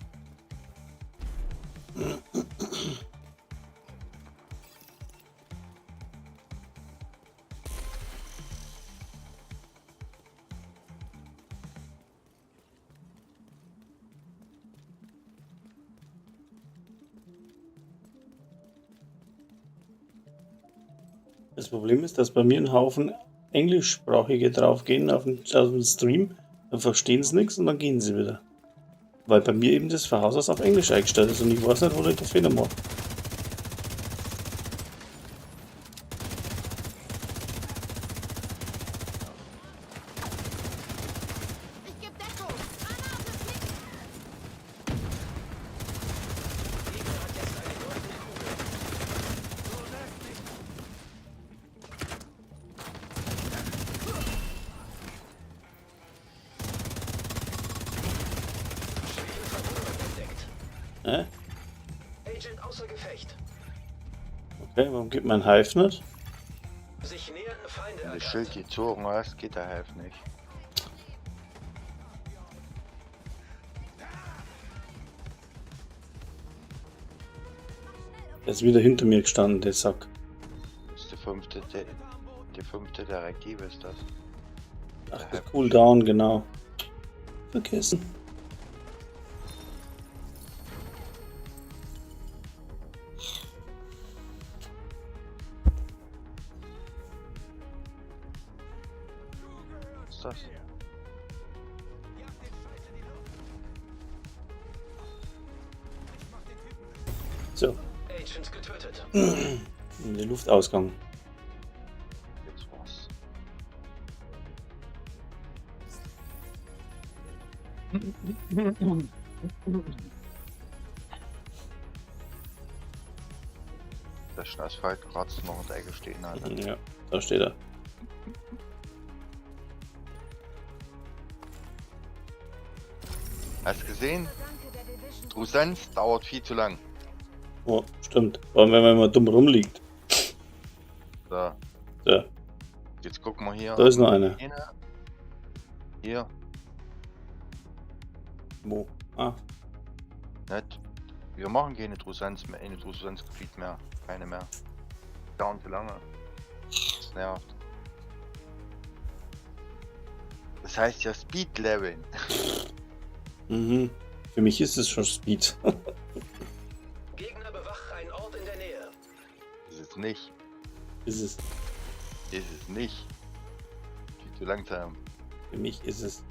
Das Problem ist, dass bei mir ein Haufen Englischsprachige draufgehen auf den Stream, dann verstehen sie nichts und dann gehen sie wieder. Weil bei mir eben das von Haus aus auf Englisch eingestellt ist und ich weiß nicht, wo ich den Fehler mache. Ich geb Deckung. Granate fliegt. Gegner hat jetzt eine goldene Kugel. Schwächenverbunden entdeckt. Agent außer Gefecht. Okay, warum gibt mein Hive nicht? Sich nähernde Feinde Wenn du das erkannt. Schild gezogen hast, geht der Helf nicht. Der ist wieder hinter mir gestanden, der Sack. Das ist die fünfte Direktive ist das. Ach, der Cooldown, genau. Vergessen. Was ist das? So, Agent getötet. in den Luftausgang. Jetzt was. Der ist ein Asphaltkratzer noch in der Ecke stehen, Alter. Ja, da steht er. Hast du gesehen? Danke der Division. Trusenz dauert viel zu lang. Oh, stimmt. Vor allem, wenn man immer dumm rumliegt. So, So, jetzt gucken wir hier. da ist noch einer. Eine. Hier, Wo? Ah, nicht. Wir machen keine Trusenz mehr, eine Trusenzgebiet mehr. Keine mehr. Dauern zu lange. Das nervt. Das heißt ja Speed Leveln. mhm. Für mich ist es schon Speed. Gegner bewacht einen Ort in der Nähe. Ist es nicht. Ist es. Ist es nicht. Viel zu langsam. Für mich ist es.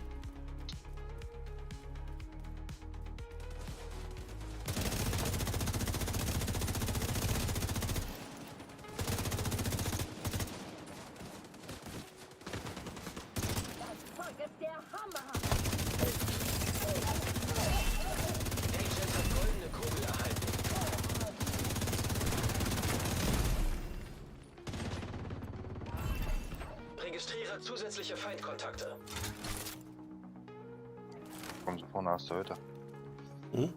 Das Zeug ist der Hammer. Agent hat goldene Kugel erhalten. Registriere zusätzliche Feindkontakte. Kommen sie vorne aus der Hütte. Hm?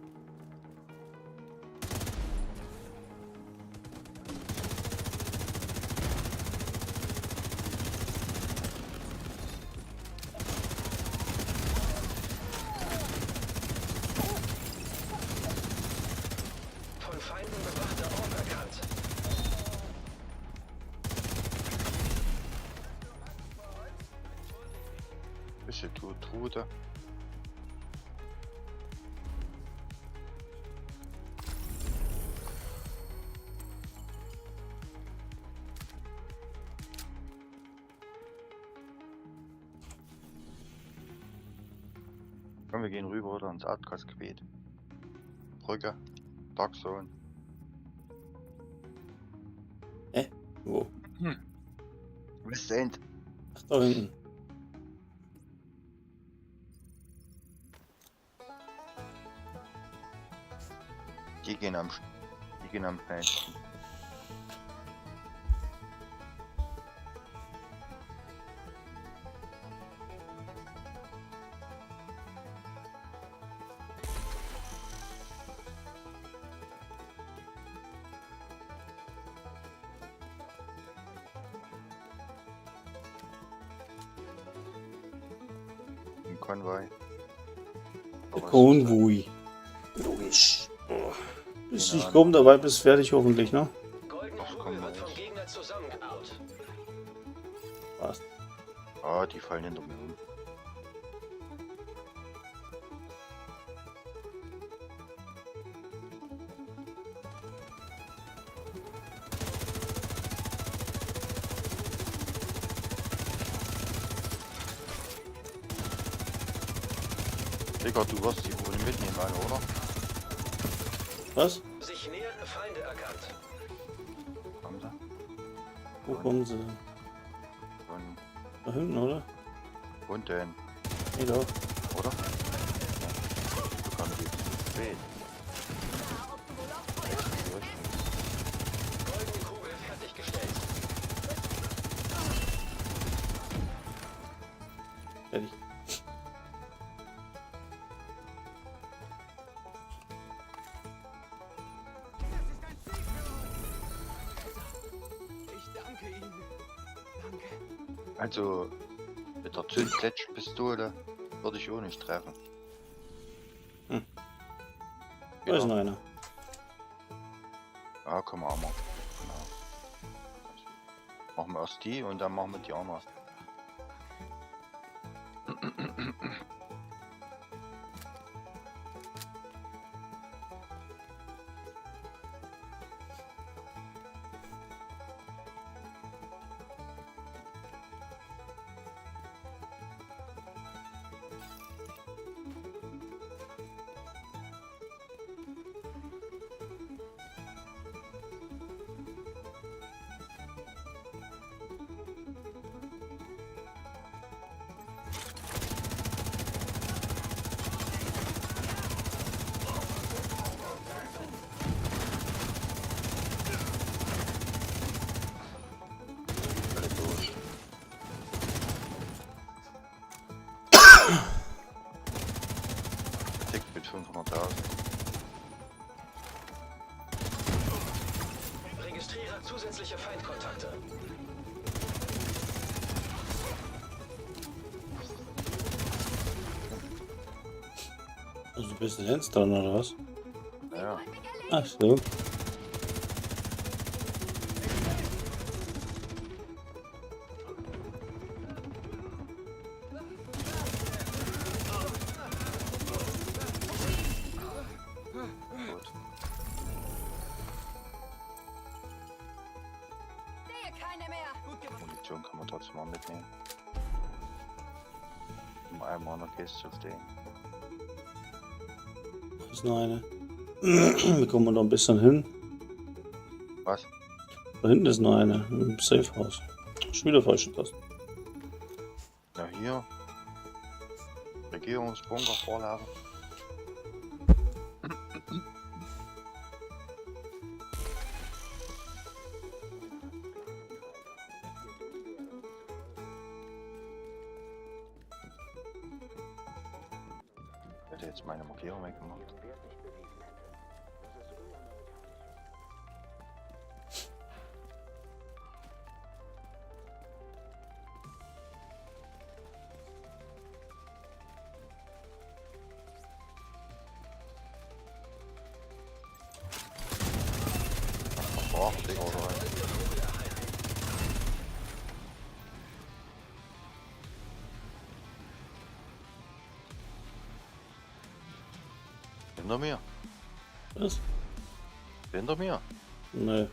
Von Feinden bewachter Ort erkannt. Bisschen Trude. Komm, wir gehen rüber oder ins Outcast-Gebiet. Brücke. Dark Zone. Wo? Westend. Ach, da hinten. Die gehen am schnellsten. Im Konvoi. Der Aber es Konvoi. Logisch. Oh. Bis Keine ich komme, dabei bist fertig hoffentlich, ne? Goldene Ach, komm, Kugel wird Mensch. vom Gegner zusammengebaut. Passt. Ah, die fallen hinter mir um. Digga, du wirst die wohl mitnehmen, Alter, oder? Was? Sich nähernde Feinde erkannt. Kommen sie? Wo kommen sie denn? Von Da hinten, oder? unten, Nee, da. oder? Du kannst die zu spät. Goldene Kugel fertiggestellt. Fertig. Ich danke Ihnen. Danke. Also, mit der Zündplättchenpistole würde ich auch nicht treffen. Da ist Ja, noch einer. ja, können wir auch mal. Genau. Machen wir erst die und dann machen wir die anderen. Alle durch. Tick mit 500.000. Registriere zusätzliche Feindkontakte. Also du bist jetzt dran, oder was? Ja, Ach so. gut. Sehe keine mehr. Munition kann man trotzdem mal mitnehmen. Um einmal in der Kiste zu stehen. Da ist noch eine. Wie kommen wir da ein bisschen hin? Was? Da hinten ist noch eine. Im Safehouse. Schon wieder falsche Taste. Ja, hier. Regierungsbunker Vorlage. Ich hätte jetzt meine Markierung weggemacht. Oh, Digga, oder was? Hinter mir. Was? Hinter mir. Nee.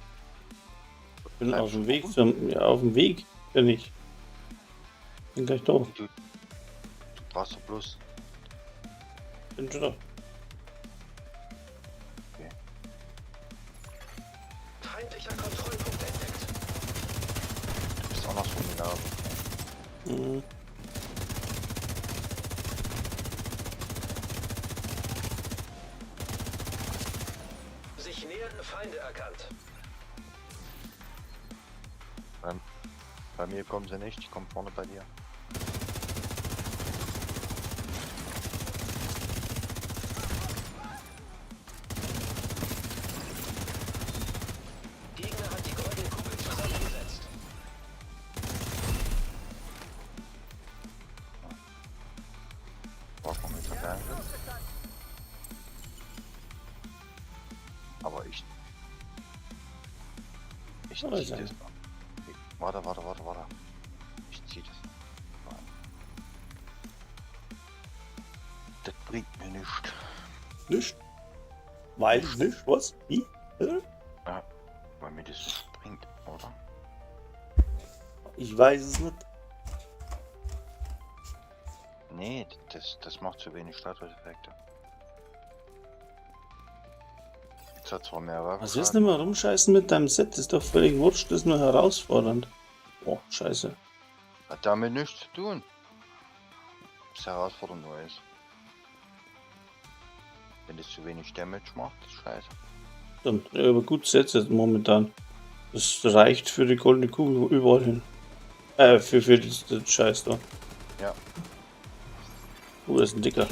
Ich bin Bleib auf dem schon Weg oben. zum. Ja, auf dem Weg bin ich. Bin gleich da. Du brauchst doch bloß Bin schon da. Feindlicher Kontrollpunkt entdeckt. Du bist andersrum gelaufen. Mhm. Sich nähernde Feinde erkannt. Bei mir kommen sie nicht, ich komme vorne bei dir. Gegner hat die goldene Kugel zusammengesetzt. Braucht man mit der Aber ich Oh, zieh ist das er. noch. Warte. Ich zieh das. Nein. Das bringt mir nichts. Nicht? Weil nicht? Was? Wie? Weil mir das nicht bringt, oder? Ich weiß es nicht. Nee, das macht zu wenig Statuseffekte. Jetzt hat zwar mehr Waffen. Was ist nicht mehr rumscheißen mit deinem Set? Das ist doch völlig wurscht, das ist nur herausfordernd. Boah, scheiße. Hat damit nichts zu tun. Das herausfordernd nur ist. Wenn das zu wenig Damage macht, ist scheiße. Dann, ja, aber gut Set jetzt momentan. Das reicht für die goldene Kugel überall hin. Für das Scheiß da. Ja. Das ist ein Dicker.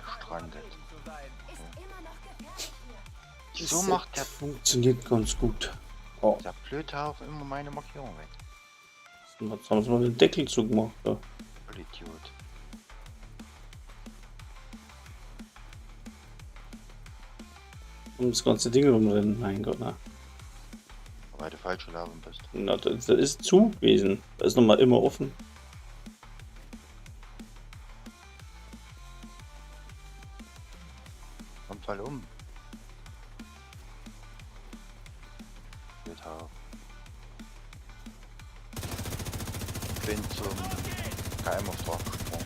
Gestrandet. Ist immer noch gefährlich hier. So Das macht der, Set funktioniert ganz gut. Oh, der Blödhaufen immer meine Markierung weg. jetzt haben sie mal den Deckel zugemacht. Ja. Voll Idiot. Um das ganze Ding rumrennen. Mein Gott, na. Weil du falsch gelaufen bist. Na, das ist zu gewesen. Da ist nochmal immer offen. Und fall um. Blödhaufen. Bin zum KM auf drauf gesprungen.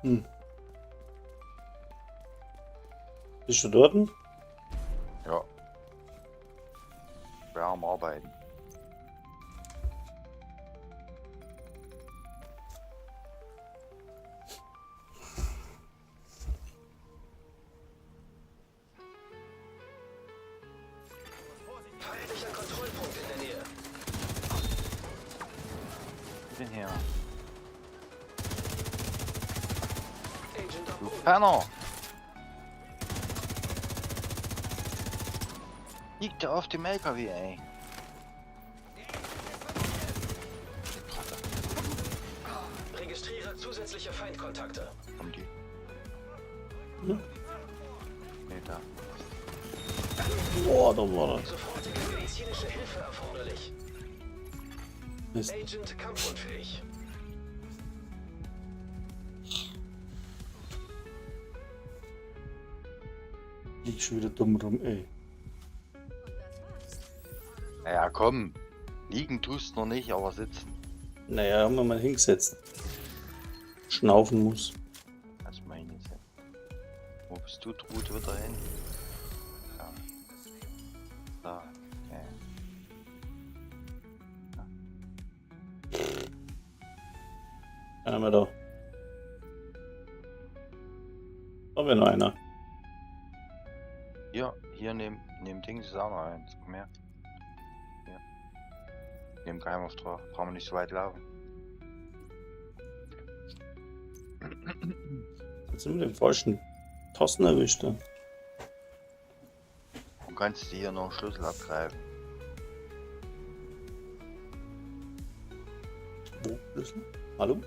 Hm. Bist du dort? Ja. Wir haben arbeiten. Feindlicher Kontrollpunkt in der Nähe. Ich bin hier. Agent am Du Boden. Penner! Liegt der auf dem LKW, ey. Registriere zusätzliche Feindkontakte. Kommen die? Hm? Nee, da. Boah, da war er. Sofortige medizinische Hilfe erforderlich. Mist. Agent kampfunfähig. Liegt schon wieder dumm rum, ey. Naja, komm. Liegen tust noch nicht, aber sitzen. Naja, haben wir mal hingesetzt. Schnaufen muss. Das meine ich. Wo bist du, Trute, wieder hin? Ja. Da. Okay. Einmal da. Da wäre noch einer. Hier neben Dings ist auch noch eins. Komm her. Hier. Neben Geheimauftrag. Brauchen wir nicht so weit laufen. Jetzt sind wir den falschen Tasten erwischt. Da. Und kannst du hier noch einen Schlüssel abgreifen. Wo? Schlüssel? Hallo?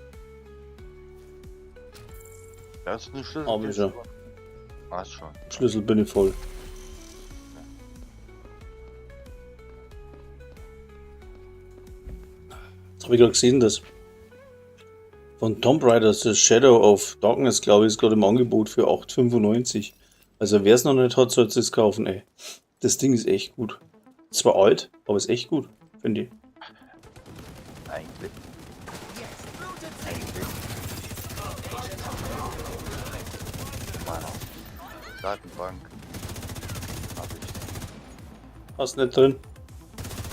Das ist eine Schlüssel. Hab ich ja. Hast schon. Schlüssel bin ich voll. Habe ich gerade gesehen, dass von Tomb Raider das Shadow of Darkness, glaube ich, ist gerade im Angebot für 8,95. Also wer es noch nicht hat, sollte es kaufen, ey. Das Ding ist echt gut. Zwar alt, aber ist echt gut, finde ich. Eigentlich. Eigentlich. Meiner Datenbank. Hab ich's. Hast nicht drin.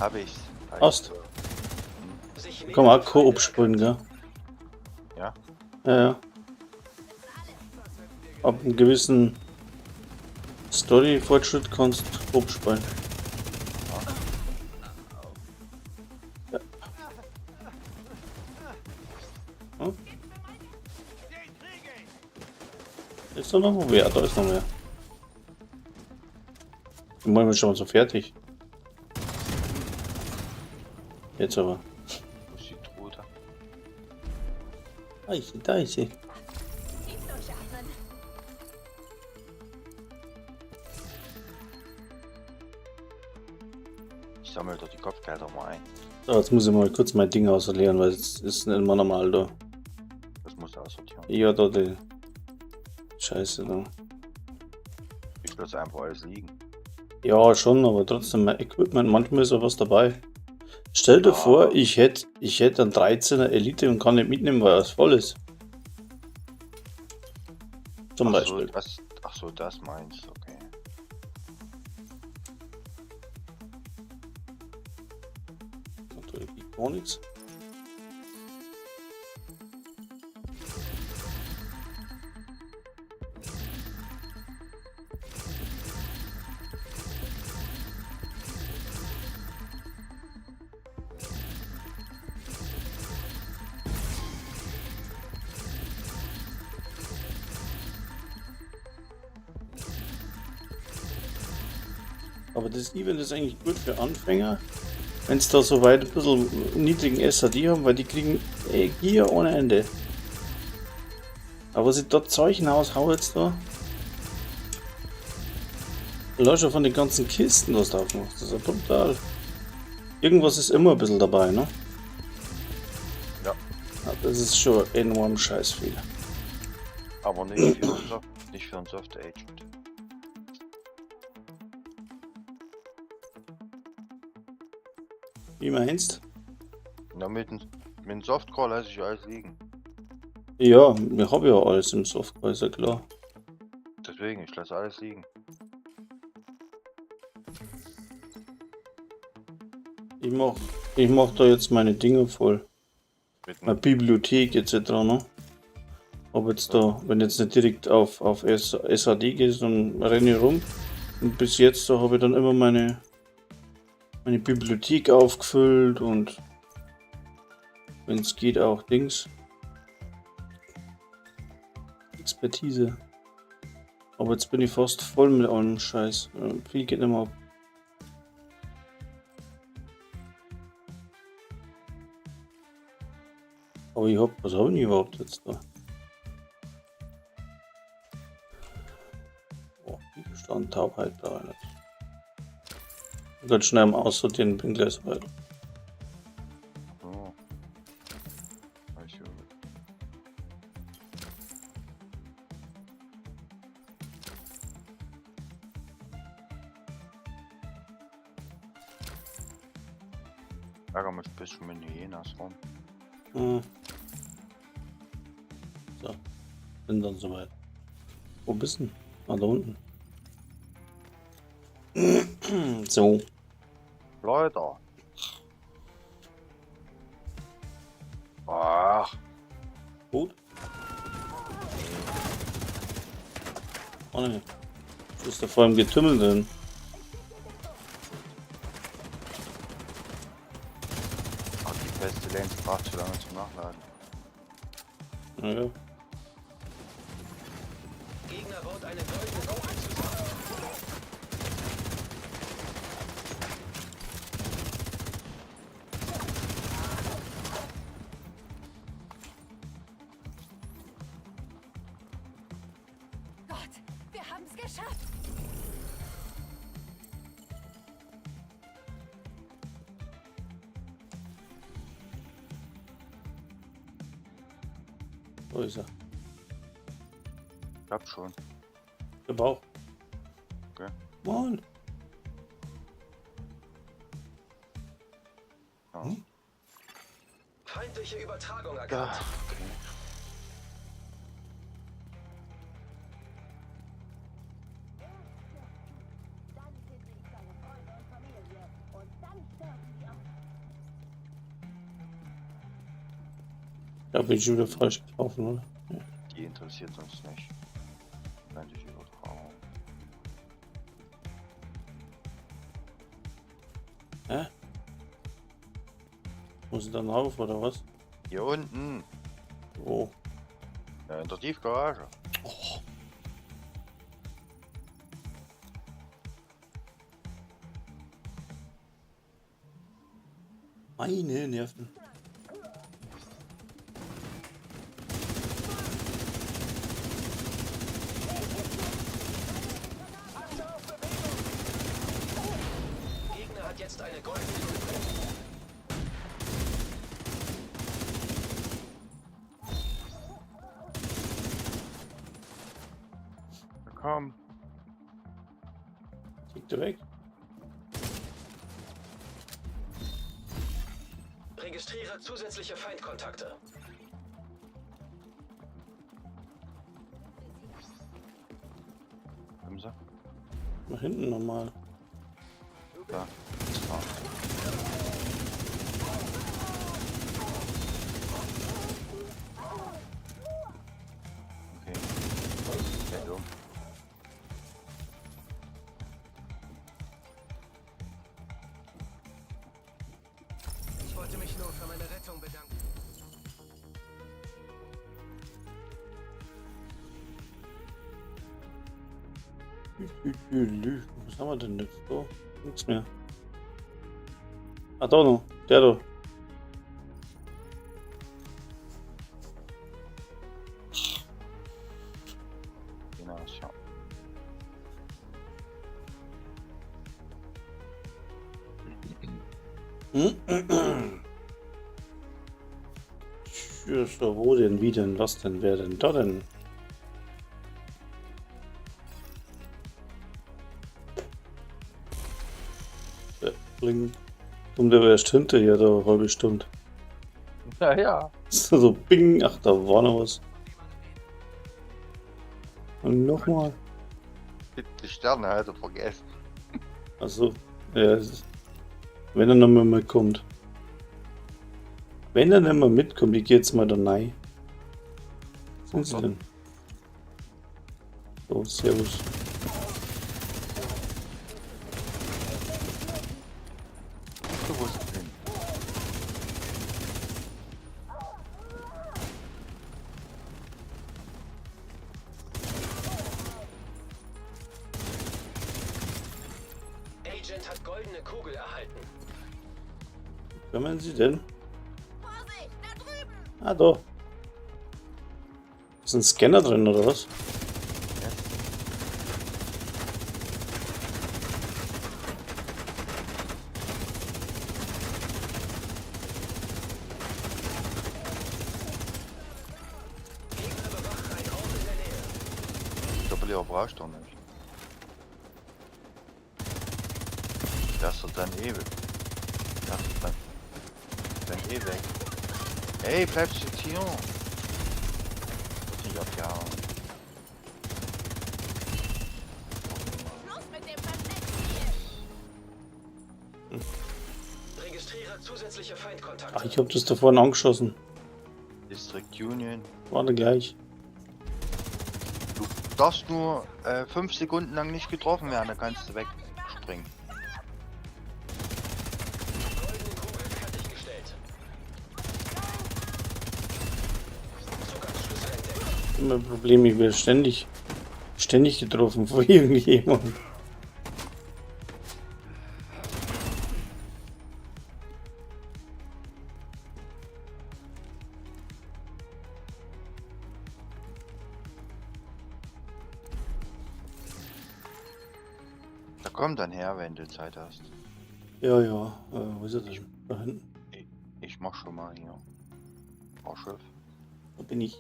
Hab ich's. Hast. Kann man auch Koop spielen, gell? Ja? Ja, ja. Ab einem gewissen Story-Fortschritt kannst du Koop spielen. Ja. Hm? Ist da noch mehr? Da ist noch mehr. Ich meine, schon mal so fertig. Jetzt aber. Wo ist die Truhe? Da ist sie, da ist sie. Tief durchatmen. Ich sammle doch die Kopfgelder mal ein. So, jetzt muss ich mal kurz mein Ding ausleeren, weil es ist nicht immer normal da. Das musst du aussortieren. Ja, da die Scheiße da. Ich lasse einfach alles liegen. Ja, schon, aber trotzdem, mein Equipment, manchmal ist auch was dabei. Stell dir Ja. vor, ich hätte einen 13er Elite und kann nicht mitnehmen, weil es voll ist. Zum Ach so, Beispiel. ach so, das meinst du, okay. Natürlich geht gar nichts. Aber das Event ist eigentlich gut für Anfänger, wenn es da so weit ein bisschen niedrigen SAD haben, weil die kriegen Gier ohne Ende. Aber was ich dort Zeichen aushau jetzt da. Allein schon von den ganzen Kisten, was du aufmachst, das ist ja brutal. Irgendwas ist immer ein bisschen dabei, ne? Ja. Ja, das ist schon enorm scheiß viel. Aber nicht für einen Soft Agent. Wie meinst? Na, mit dem Softcore lasse ich alles liegen. Ja, ich habe ja alles im Software, ist ja klar. Deswegen, ich lasse alles liegen. Ich mach da jetzt meine Dinge voll. Mit Meine Bibliothek etc. Ne? Ob jetzt da, wenn jetzt nicht direkt auf SAD gehst, dann renne ich rum. Und bis jetzt da habe ich dann immer meine Bibliothek aufgefüllt und wenn es geht auch Dings. Expertise. Aber jetzt bin ich fast voll mit allem Scheiß. Viel geht nicht mehr ab. Aber was habe ich überhaupt jetzt da? Oh, Widerstand, Taubheit, da nicht. Ganz schnell am Aussortieren, bin gleich so weit. so. Weiß ich auch. Ärger mich ein bisschen mit den Hyenas rum. So, bin dann soweit. Wo bist du? Ah, da unten. So, Leute! Ach, gut. Oh ne, wo ist da vor allem Getümmel drin? ach, die Pestilenz braucht zu lange zum Nachladen. Naja. Gegner baut eine goldene Bombe zusammen. Gott, wir haben es geschafft. Wo ist er? Ich hab schon. Der Bauch. Okay. Mann. Ja. Hm? Feindliche Übertragung Ja, erkannt. okay. Dann finde ich deine Freunde und Familie. Und dann sterben sie auch. Da bin ich schon wieder falsch gelaufen, oder? Die interessiert uns nicht. Feindliche Übertragung. Hä? Muss ich dann rauf, oder was? Hier unten. Oh. Ja, in der Tiefgarage. Oh. Meine Nerven. Gegner hat jetzt eine goldene Kugel. Na komm. Kriegt er weg? Registriere zusätzliche Feindkontakte. Kommen Sie. Nach hinten nochmal. Da. Ah. Okay. Sehr dumm. Ich wollte mich nur für meine Rettung bedanken. Was haben wir denn jetzt? So, nichts mehr. Ah, da noch. Der da. Genau, ja. Ja, so, wo denn, wie denn, was denn, wer denn, da denn? Bling. Kommt aber erst hinterher, da eine halbe Stunde. Ja, ja. So, bing, ach, da war noch was. Und nochmal. Die Sterne hat er vergessen. Also, ja, wenn er noch mal mitkommt. Wenn er nicht mal mitkommt, ich geh jetzt mal da rein. Was sind sie denn? So, servus. Du wusstest hin. Agent hat goldene Kugel erhalten. Können Sie denn? Vorsicht, da drüben! Ah, da. Ist ein Scanner drin, oder was? Gegner bewachen ein Haus in der Nähe. Doppelierer brauchst du nicht. Das ist dann ewig. Das ist dann ewig. Ey, bleibst du jetzt hier? Nicht abgehauen. Schluss mit dem Versteckspiel! Registriere zusätzliche Ach, Feindkontakte. ich hab das da vorne angeschossen. District Union. Warte gleich. Du darfst nur 5 Sekunden lang nicht getroffen werden, dann kannst du wegspringen. Goldene Kugel fertiggestellt. Zugangsschlüssel entdeckt. Immer ein Problem, ich werde ständig getroffen von irgendjemandem. Da komm dann her, wenn du Zeit hast. Ja, ja. Wo ist er denn? Da hinten. Ich mach schon mal hier. Raumschiff. Da bin ich.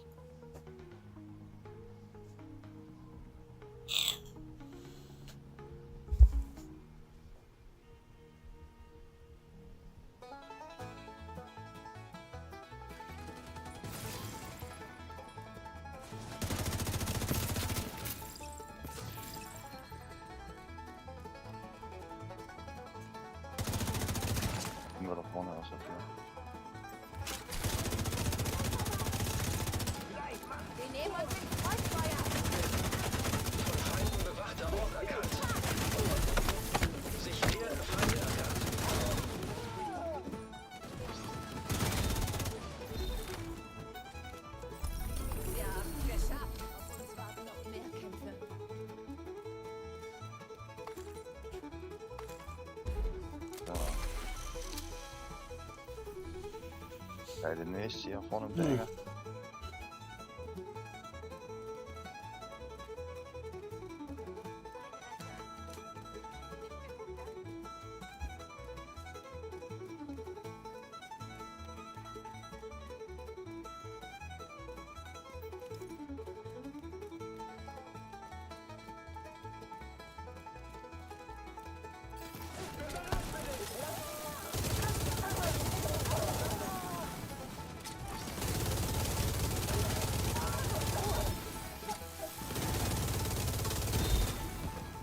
Ja, der nächste hier vorne im Berger.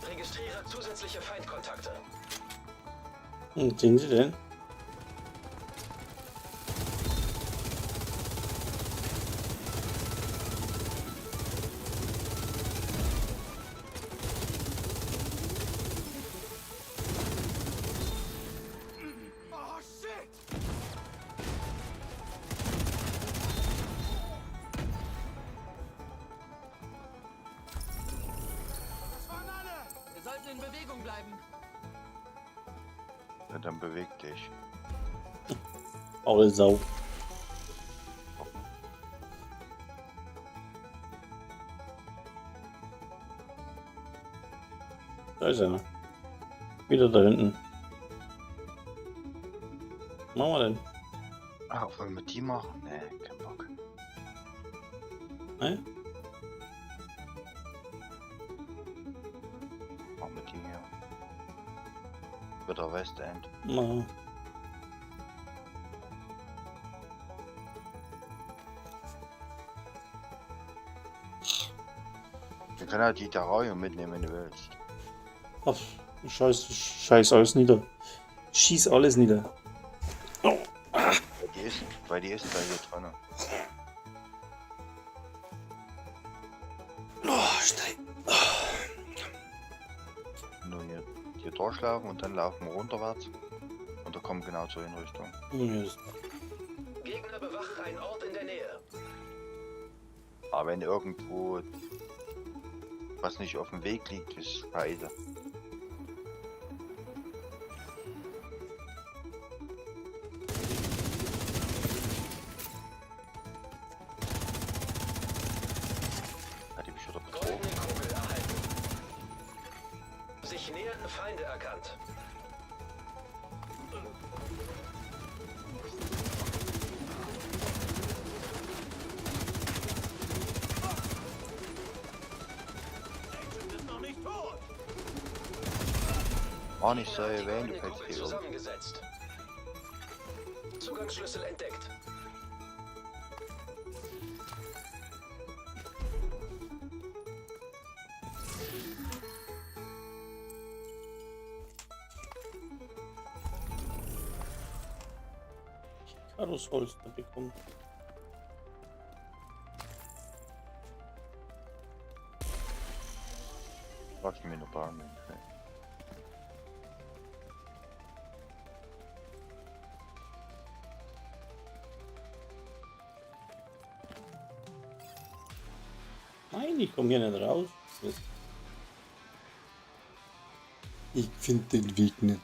Registriere zusätzliche Feindkontakte. Sehen Sie denn? Oh, shit! Das waren alle! Wir sollten in Bewegung bleiben. Ja, dann beweg dich. Faule Sau. Da ist einer. Wieder da hinten. Was machen wir denn? Ah, wollen wir die machen? Nee, kein Bock. Ne? Machen wir die hier. Wieder Westend. Na. Wir können halt die Terrarium mitnehmen, wenn du willst. Ach, scheiß alles nieder. Schieß alles nieder. Weil die ist da hier drin. Oh, Stein. Nur hier durchlaufen und dann laufen wir runterwärts. Und da kommen genau zur Hinrichtung. Gegner bewachen einen Ort in der Nähe. Aber wenn irgendwo was nicht auf dem Weg liegt, ist scheiße. Hat die mich wieder betrogen? Goldene Kugel erhalten. Sich nähernde Feinde erkannt. Noch nicht tot! Auch nicht so erwähnt, du Goldene fällst Kugel hier um. zusammengesetzt. Zugangsschlüssel entdeckt. Karusholster bekommen. Lass mir eine Bahn. Nein, ich komme hier nicht raus. Ich finde den Weg nicht.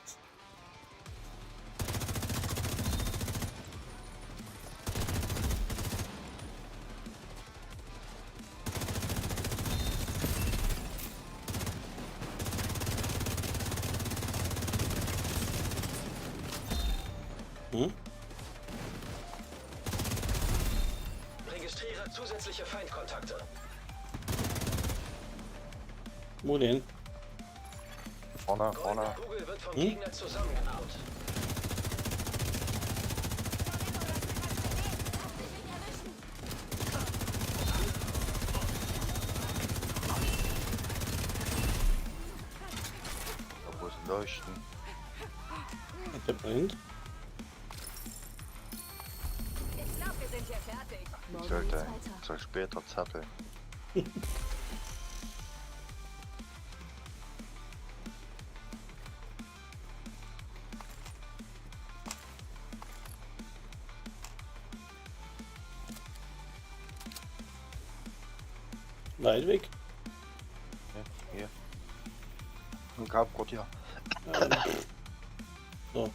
Hm? Registriere zusätzliche Feindkontakte. Wo denn? Vorne, Goldene vorne. Kugel wird vom Hm? Gegner zusammengebaut. Da wo es leuchten. Der brennt. Ich glaube, wir sind hier fertig. Ich sollte soll später zappeln. Weit weg. Ja, hier. Ein Kabgrot hier. So.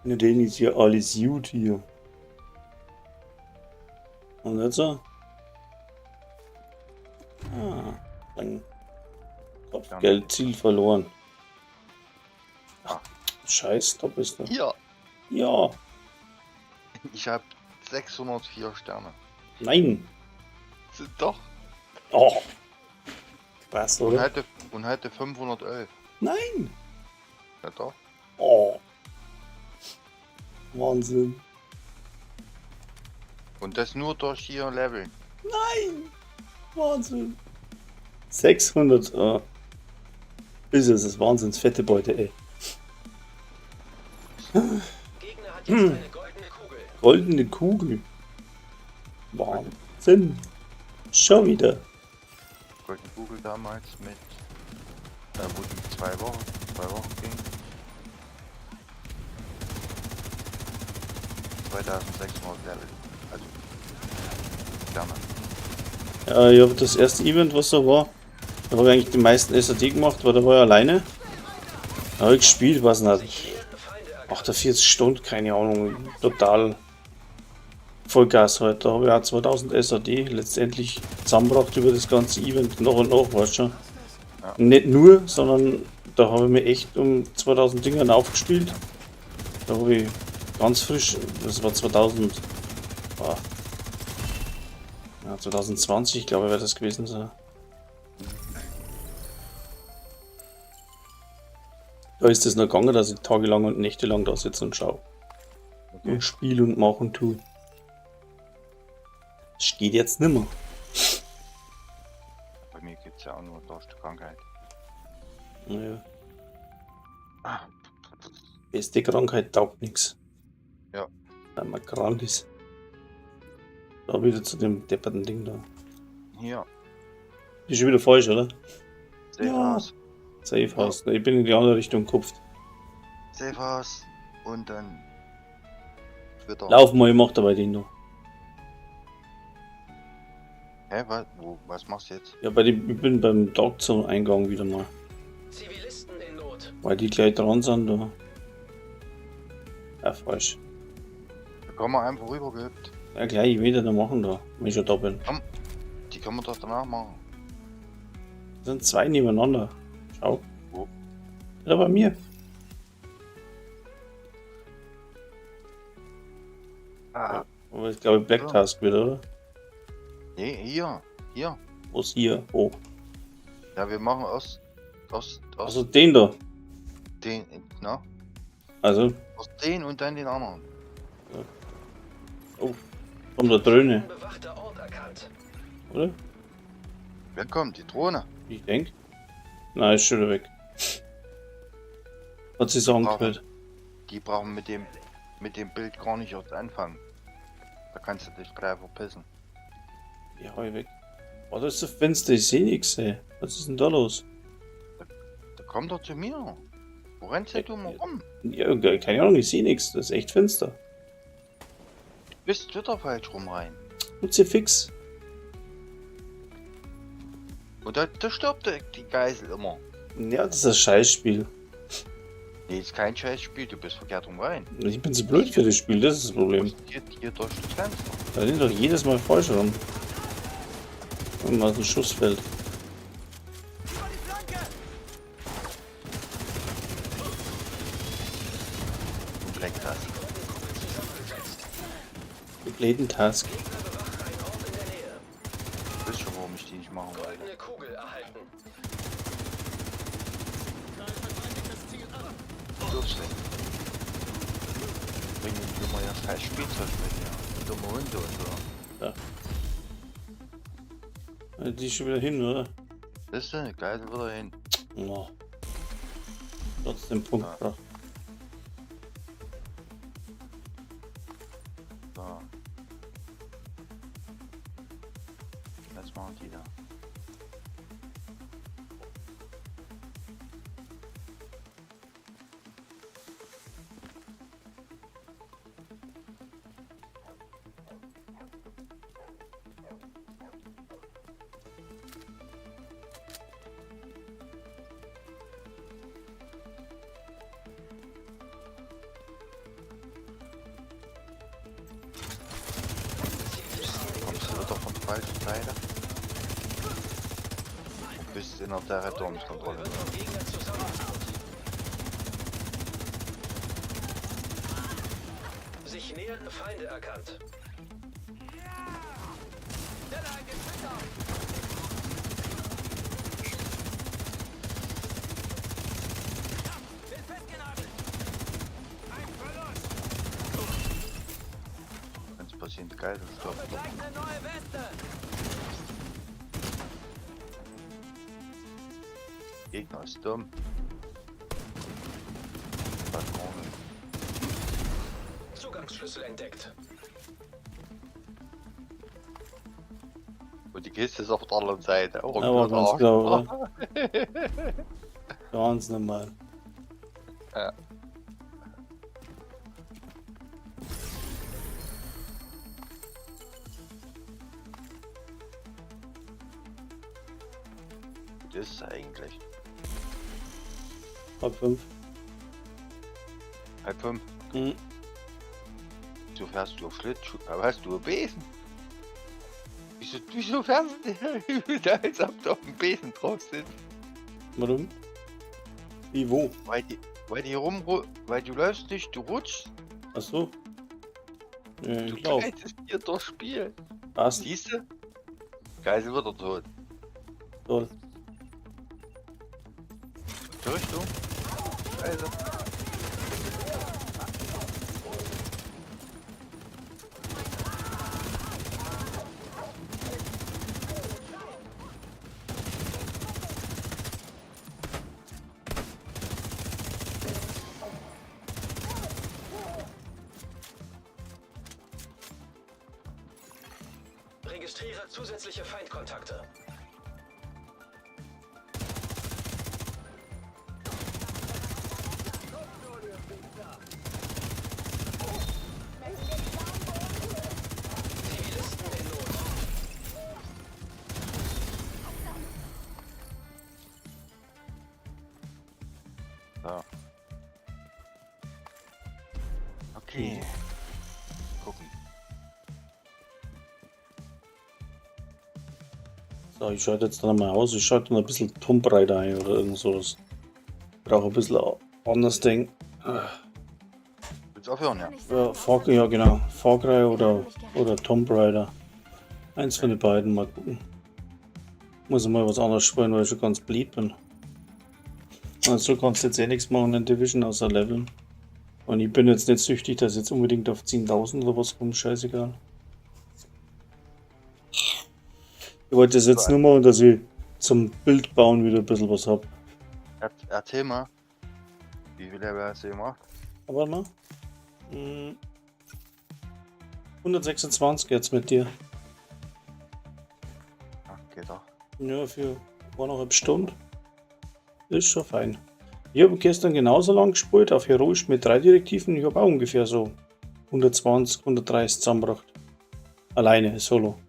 Ja, denen ist ja alles gut hier. Und jetzt so? Ah, ein Kopfgeldziel verloren. Ach, Scheiß, da bist du. Hier, Ja, ich habe 604 Sterne. nein. Doch. Oh. Was, Und oder? hatte 511. Nein. Ja doch. Oh. Wahnsinn. Und das nur durch hier Leveln. Nein. Wahnsinn. 600. Ist es, das Wahnsinns fette Beute, ey. Gegner hat jetzt eine goldene Kugel. Goldene Kugel. Wahnsinn. Schon wieder. Goldene Google damals mit, wo die 2 Wochen ging. 2600 Level. Also, Sterne. Ja, ich habe das erste Event, was da war, da habe ich eigentlich die meisten SAD gemacht, weil da war ich alleine. Da habe ich gespielt, weiß nicht. 48 Stunden, keine Ahnung, total Vollgas halt. Da habe ich auch 2000 SAD letztendlich zusammengebracht über das ganze Event, noch und noch, weißt du schon. Ja. Nicht nur, sondern da habe ich mir echt um 2000 Dingern aufgespielt. Da habe ich ganz frisch, das war 2000, ja, 2020, glaube ich, wäre das gewesen sein. Da ist es noch gegangen, dass ich tagelang und nächtelang da sitze und schaue. Und spiele und mache und tue. Das geht jetzt nimmer. Bei mir gibt es ja auch nur durch die Krankheit. Naja, Ah, beste Krankheit taugt nichts. Ja. Weil man krank ist. Da wieder zu dem depperten Ding da. hier, Ist schon wieder falsch, oder? Safe Ja. House. Safe House. Ich bin in die andere Richtung gekupft. Safe House und dann Twitter. Lauf mal, ich mach dabei den noch. Hä, was machst du jetzt? Ja, ich bin beim Dark Zone Eingang wieder mal. Zivilisten in Not. Weil die gleich dran sind da. Ja, falsch. Da kann man einfach rübergeübt. Ja, gleich wieder da machen da, wenn ich schon da bin. Die kann man doch danach machen. Das sind 2 nebeneinander. Schau. Wo? Ja, bei mir. Ah. Aber ich glaube Black Ja. Task wieder, oder? Nee, hier. Wo ist hier? Oh. Ja, wir machen Also den da. den, na? Also, Aus den und dann den anderen. von der Dröhne, Bewachter Ort erkannt. oder? Wer kommt? Die Drohne. Ich denke. Nein, ist schon wieder weg. Hat sich so angehört. Die brauchen mit dem Bild gar nicht erst anfangen. Da kannst du dich gleich verpissen. Ja, hau ich weg. Oh, da ist so Fenster, ich sehe nichts, ey. Was ist denn da los? Da komm doch zu mir. Wo rennst denn du mal rum? Ja, keine Ahnung, ich sehe nichts. Das ist echt finster. Du bist wieder falsch rum rein. Kruzifix. Und da stirbt die Geisel immer. Ja, das ist ein Scheißspiel. Nee, ist kein Scheißspiel, du bist verkehrt rum rein. Ich bin zu blöd für das Spiel, das ist das Du Problem. musst hier durch das Fenster. Da sind doch jedes Mal falsch rum. Und mal ein Schussfeld. Und Black das. Geblähten Task. Du weißt schon, warum ich die nicht machen wollte. Goldene Kugel erhalten. Dürfst du. Bringen die immer ja scheiß Spielzeug mit, ja. Dumme Hunde und so. Die ist schon wieder hin, oder? Siehst du, Geisel wieder hin. Oh. Trotzdem Punkt Ja. gebracht. So. Jetzt machen die da. Seite. Du bist in der Territoriumskontrolle. Wird vom Gegner zusammengebaut. Sich nähernde Feinde erkannt. Schneller ein Geschützer! Bin festgenagelt! Ein Verlust! Wenn's passiert, geil, das ist doch. Gleich eine neue Weste! Gegner ist dumm. Patrone. Zugangsschlüssel entdeckt. Und die Kiste ist auf der anderen Seite. Oh, Aber Gott, ganz klar, oder? Ganz normal. Ja. Das ist eigentlich. 4:30. 4:30. Mhm. Du fährst du auf Schlittschuh, aber hast du einen Besen? Wieso fährst du da als ob du auf dem Besen drauf sitzt? Warum? Wie, wo? Weil du läufst nicht, du rutschst. Achso. Ja, Du ich glaub. gleitest hier durchs Spiel. Passt. Siehst du? Geisel wird er tot. Toll. Richtung. Also. Registriere zusätzliche Feindkontakte. Zivilisten in Not. So. Okay. Gucken. So, ich schalte jetzt dann mal aus. Ich schalte noch ein bisschen Tomb Raider ein oder irgend sowas. Brauche ein bisschen anderes Ding. Willst du aufhören, ja? Ja, genau. Far Cry oder Tomb Raider. Eins von den beiden, mal gucken. Muss ich mal was anderes spielen, weil ich schon ganz blieb bin. Also kannst du jetzt eh nichts machen in Division außer Leveln. Und ich bin jetzt nicht süchtig, dass ich jetzt unbedingt auf 10.000 oder was kommt, scheißegal. Ich wollte das jetzt nur machen, dass ich zum Bild bauen wieder ein bisschen was hab. Erzähl mal. Wie viel Level hast du gemacht? Aber mal. 126 jetzt mit dir. Ach, geht doch. Ja, für 1,5 Stunden. Ist schon fein. Ich habe gestern genauso lang gespielt, auf Heroisch mit 3 Direktiven. Ich habe auch ungefähr so 120, 130 zusammengebracht. Alleine, solo.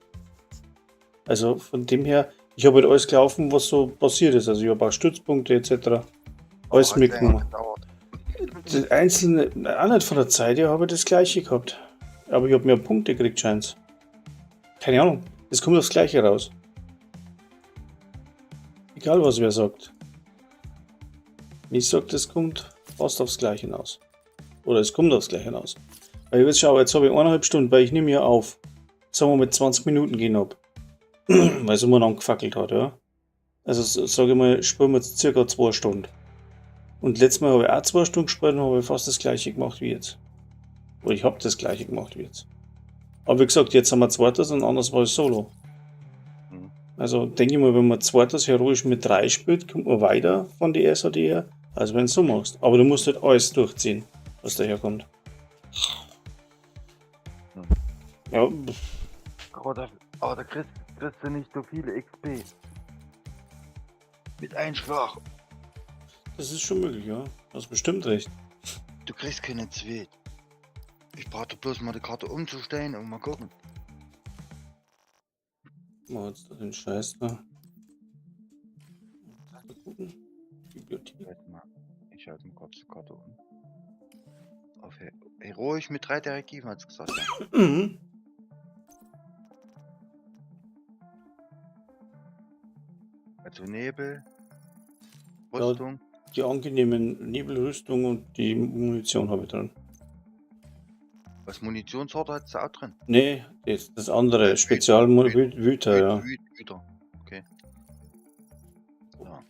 Also von dem her, ich habe halt alles gelaufen, was so passiert ist. Also ich habe auch Stützpunkte etc. Alles Hat länger mitgenommen. gedauert. Das einzelne, auch nicht von der Zeit her, habe ich das gleiche gehabt. Aber ich habe mehr Punkte gekriegt, scheint's. Keine Ahnung, es kommt aufs Gleiche raus. Egal was wer sagt. Ich sage, das kommt fast aufs Gleiche hinaus. Oder es kommt aufs Gleiche hinaus. Weil ich jetzt schaue, jetzt habe ich 1,5 Stunden, weil ich nehme ja auf. Sagen wir mit 20 Minuten gehen ab. Weil es immer noch gefackelt hat, ja. Also sage ich mal, spielen wir jetzt circa 2 Stunden. Und letztes Mal habe ich auch 2 Stunden gespielt und habe ich fast das gleiche gemacht wie jetzt. Oder ich habe das gleiche gemacht wie jetzt. Aber wie gesagt, jetzt haben wir zweites und anders war es solo. Mhm. Also denke ich mal, wenn man zweites heroisch mit 3 spielt, kommt man weiter von der SAD her, als wenn du so machst. Aber du musst halt alles durchziehen, was daherkommt. Mhm. Ja, Aber da kriegst du nicht so viele XP. Mit einem Schlag. das ist schon möglich, ja. Du hast bestimmt recht. Du kriegst keine 2. Ich brauchte bloß mal die Karte umzustellen und mal gucken. Mal jetzt den Scheiß da. Mal gucken. Bibliothek. Warte mal. Ich schalte mal kurz die Karte um. Auf Heroisch mit 3 Direktiven, hat's gesagt. Ja. Mhm. Also Nebel, Ja. Rüstung. Die angenehmen Nebelrüstung und die Munition habe ich drin. Was Munitionssorte hat's da auch drin? Nee, das andere, Spezialwüter, ja. Wieder. Okay. Ja.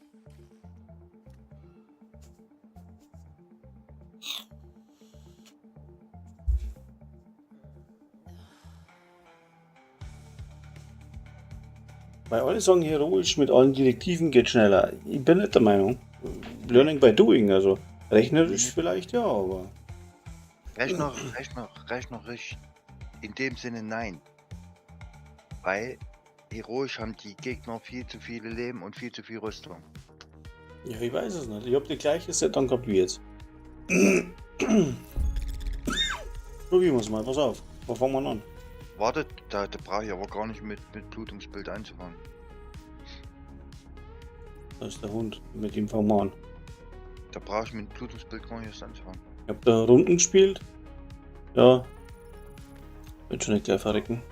Weil alle sagen, heroisch mit allen Direktiven geht schneller. Ich bin nicht der Meinung. Learning by doing, also rechnerisch vielleicht ja, aber Rechnerisch in dem Sinne nein. Weil heroisch haben die Gegner viel zu viele Leben und viel zu viel Rüstung. ja, ich weiß es nicht. Ich habe die gleiche Set gehabt wie jetzt. Probieren wir es mal, pass auf. Wo fangen wir an? Wartet, da brauche ich aber gar nicht mit Blutungsbild anzufangen. Da ist der Hund, mit ihm fangen wir an. Da brauche ich mit Blutungsbild gar nicht erst anzufangen. Ich habe da Runden gespielt. Ja. Wird schon nicht gleich verrecken.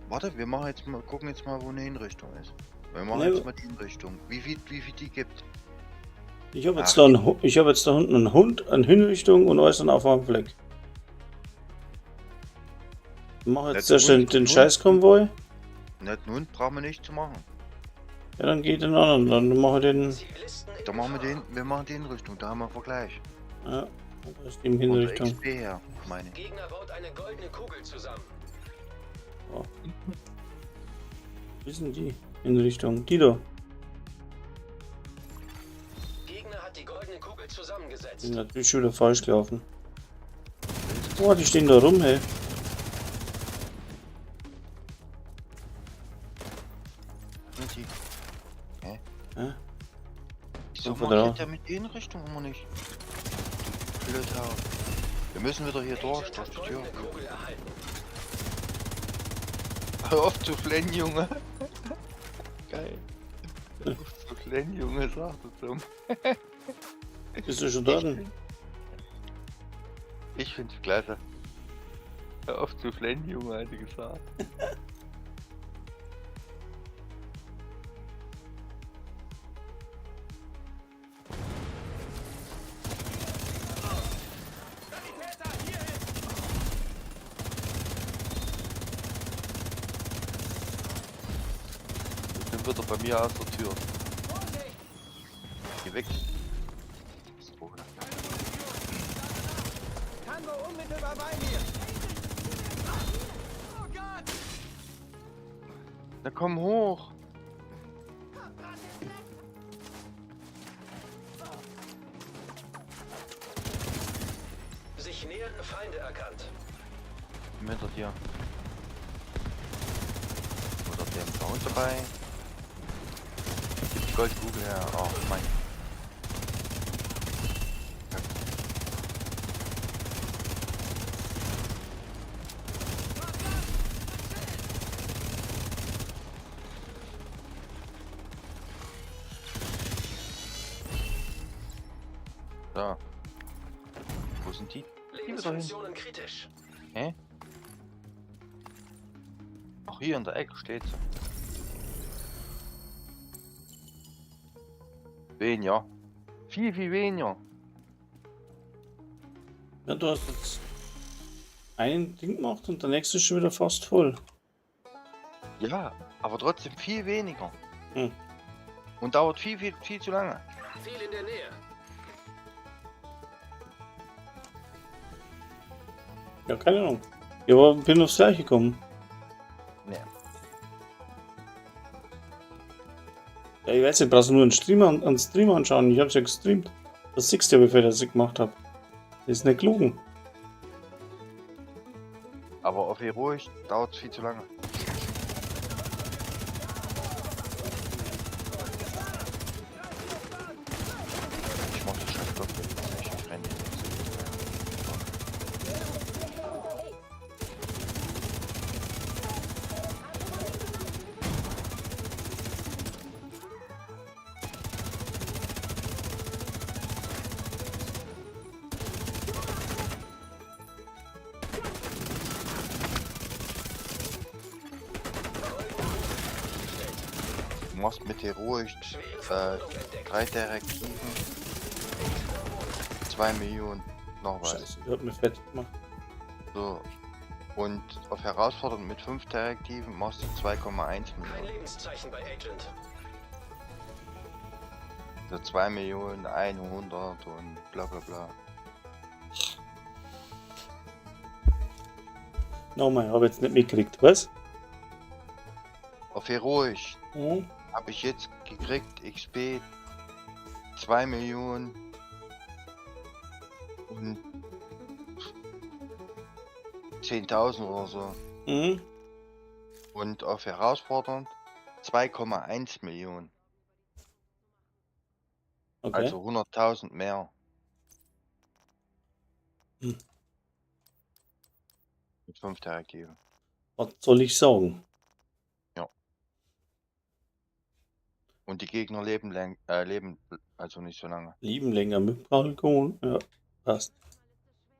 Warte, wir machen jetzt mal, gucken jetzt mal, wo eine Hinrichtung ist. Wir machen Ja. jetzt mal die Hinrichtung. Wie viel die gibt. Ich habe jetzt, Ach. da ich hab jetzt da unten einen Hund, eine Hinrichtung und alles dann auf einem Fleck. Ich mache jetzt Letzter den, Hund, den Hund. Scheißkonvoi. Nicht nun, brauchen wir nicht zu machen. Ja, dann geht den anderen. Dann mache ich den. Zivilisten in Da machen wir Gefahr. wir machen die Hinrichtung, da haben wir Vergleich. Ja, da ist die Von der Hinrichtung. XP her, meine ich. Gegner baut eine goldene Kugel zusammen. Wie sind die Hinrichtung? Die da. Gegner hat die goldene Kugel Die zusammengesetzt. sind natürlich schon wieder falsch gelaufen. Oh, die stehen da rum, hey. Nicht die. Hä? Wieso Einfach macht drauf. der mit den Richtung immer nicht? Du blöd Hau. Wir müssen wieder hier durch Agent hat die Tür. goldene Kugel erhalten. Hör auf zu flennen, Junge. Geil. Hör auf zu flennen, Junge, sagt er zum. Bist du schon da? Ich find's klasse. Hör auf zu flennen, Junge, hat er gesagt. Dann wird er bei mir aus der Tür. Geh weg. Tango unmittelbar bei mir. Oh Gott! Na komm hoch. Sich nähernde Feinde erkannt. Hinter dir. Oder der ist bei uns dabei. Gib die Goldkugel her. Oh mein. So. Wo sind die? Lebensfunktionen kritisch. Hä? Ach, hier in der Ecke steht sie. Weniger. Viel weniger. Ja, du hast jetzt ein Ding gemacht und der nächste ist schon wieder fast voll. Ja, aber trotzdem viel weniger. Hm. Und dauert viel zu lange. Ziel in der Nähe. Ja, keine Ahnung. Ich aber bin aufs Gleiche gekommen. Nee. Ja, ich weiß nicht, brauchst du nur einen Stream anschauen. Ich hab's ja gestreamt. Das siehst du ja, wie viel ich gemacht habe. Das ist nicht gelogen. Aber auf Heroisch dauert es viel zu lange. Ich mach die Scheißgott jetzt. Ich renne hier nicht. Du machst mit heroisch 3 Direktiven, 2 Millionen, noch was. Scheiße, der hat mir fett gemacht. So. Und auf Herausforderung mit 5 Direktiven machst du 2,1 Kein Millionen. Lebenszeichen bei Agent. So 2 Millionen 100 und bla bla bla. Nochmal, habe jetzt nicht mitgekriegt, was? Auf heroisch Hm? habe ich jetzt gekriegt XP 2 Millionen und 10.000 oder so. Hm? Und auf herausfordernd 2,1 Millionen. Okay. Also 100.000 mehr. Hm. Mit 5 Direktiven. Was soll ich sagen? Und die Gegner leben also nicht so lange. Lieben länger mit Balkon. Ja, passt.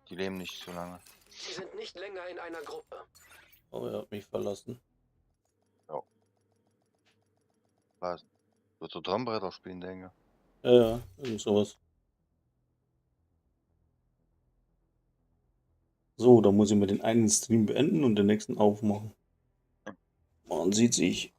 Die leben nicht so lange. Sie sind nicht länger in einer Gruppe. Oh, er hat mich verlassen. Was? Wird der Tomb Raider spielen, denke Ja, ja, irgend sowas. So, da muss ich mir den einen Stream beenden und den nächsten aufmachen. Man sieht sich.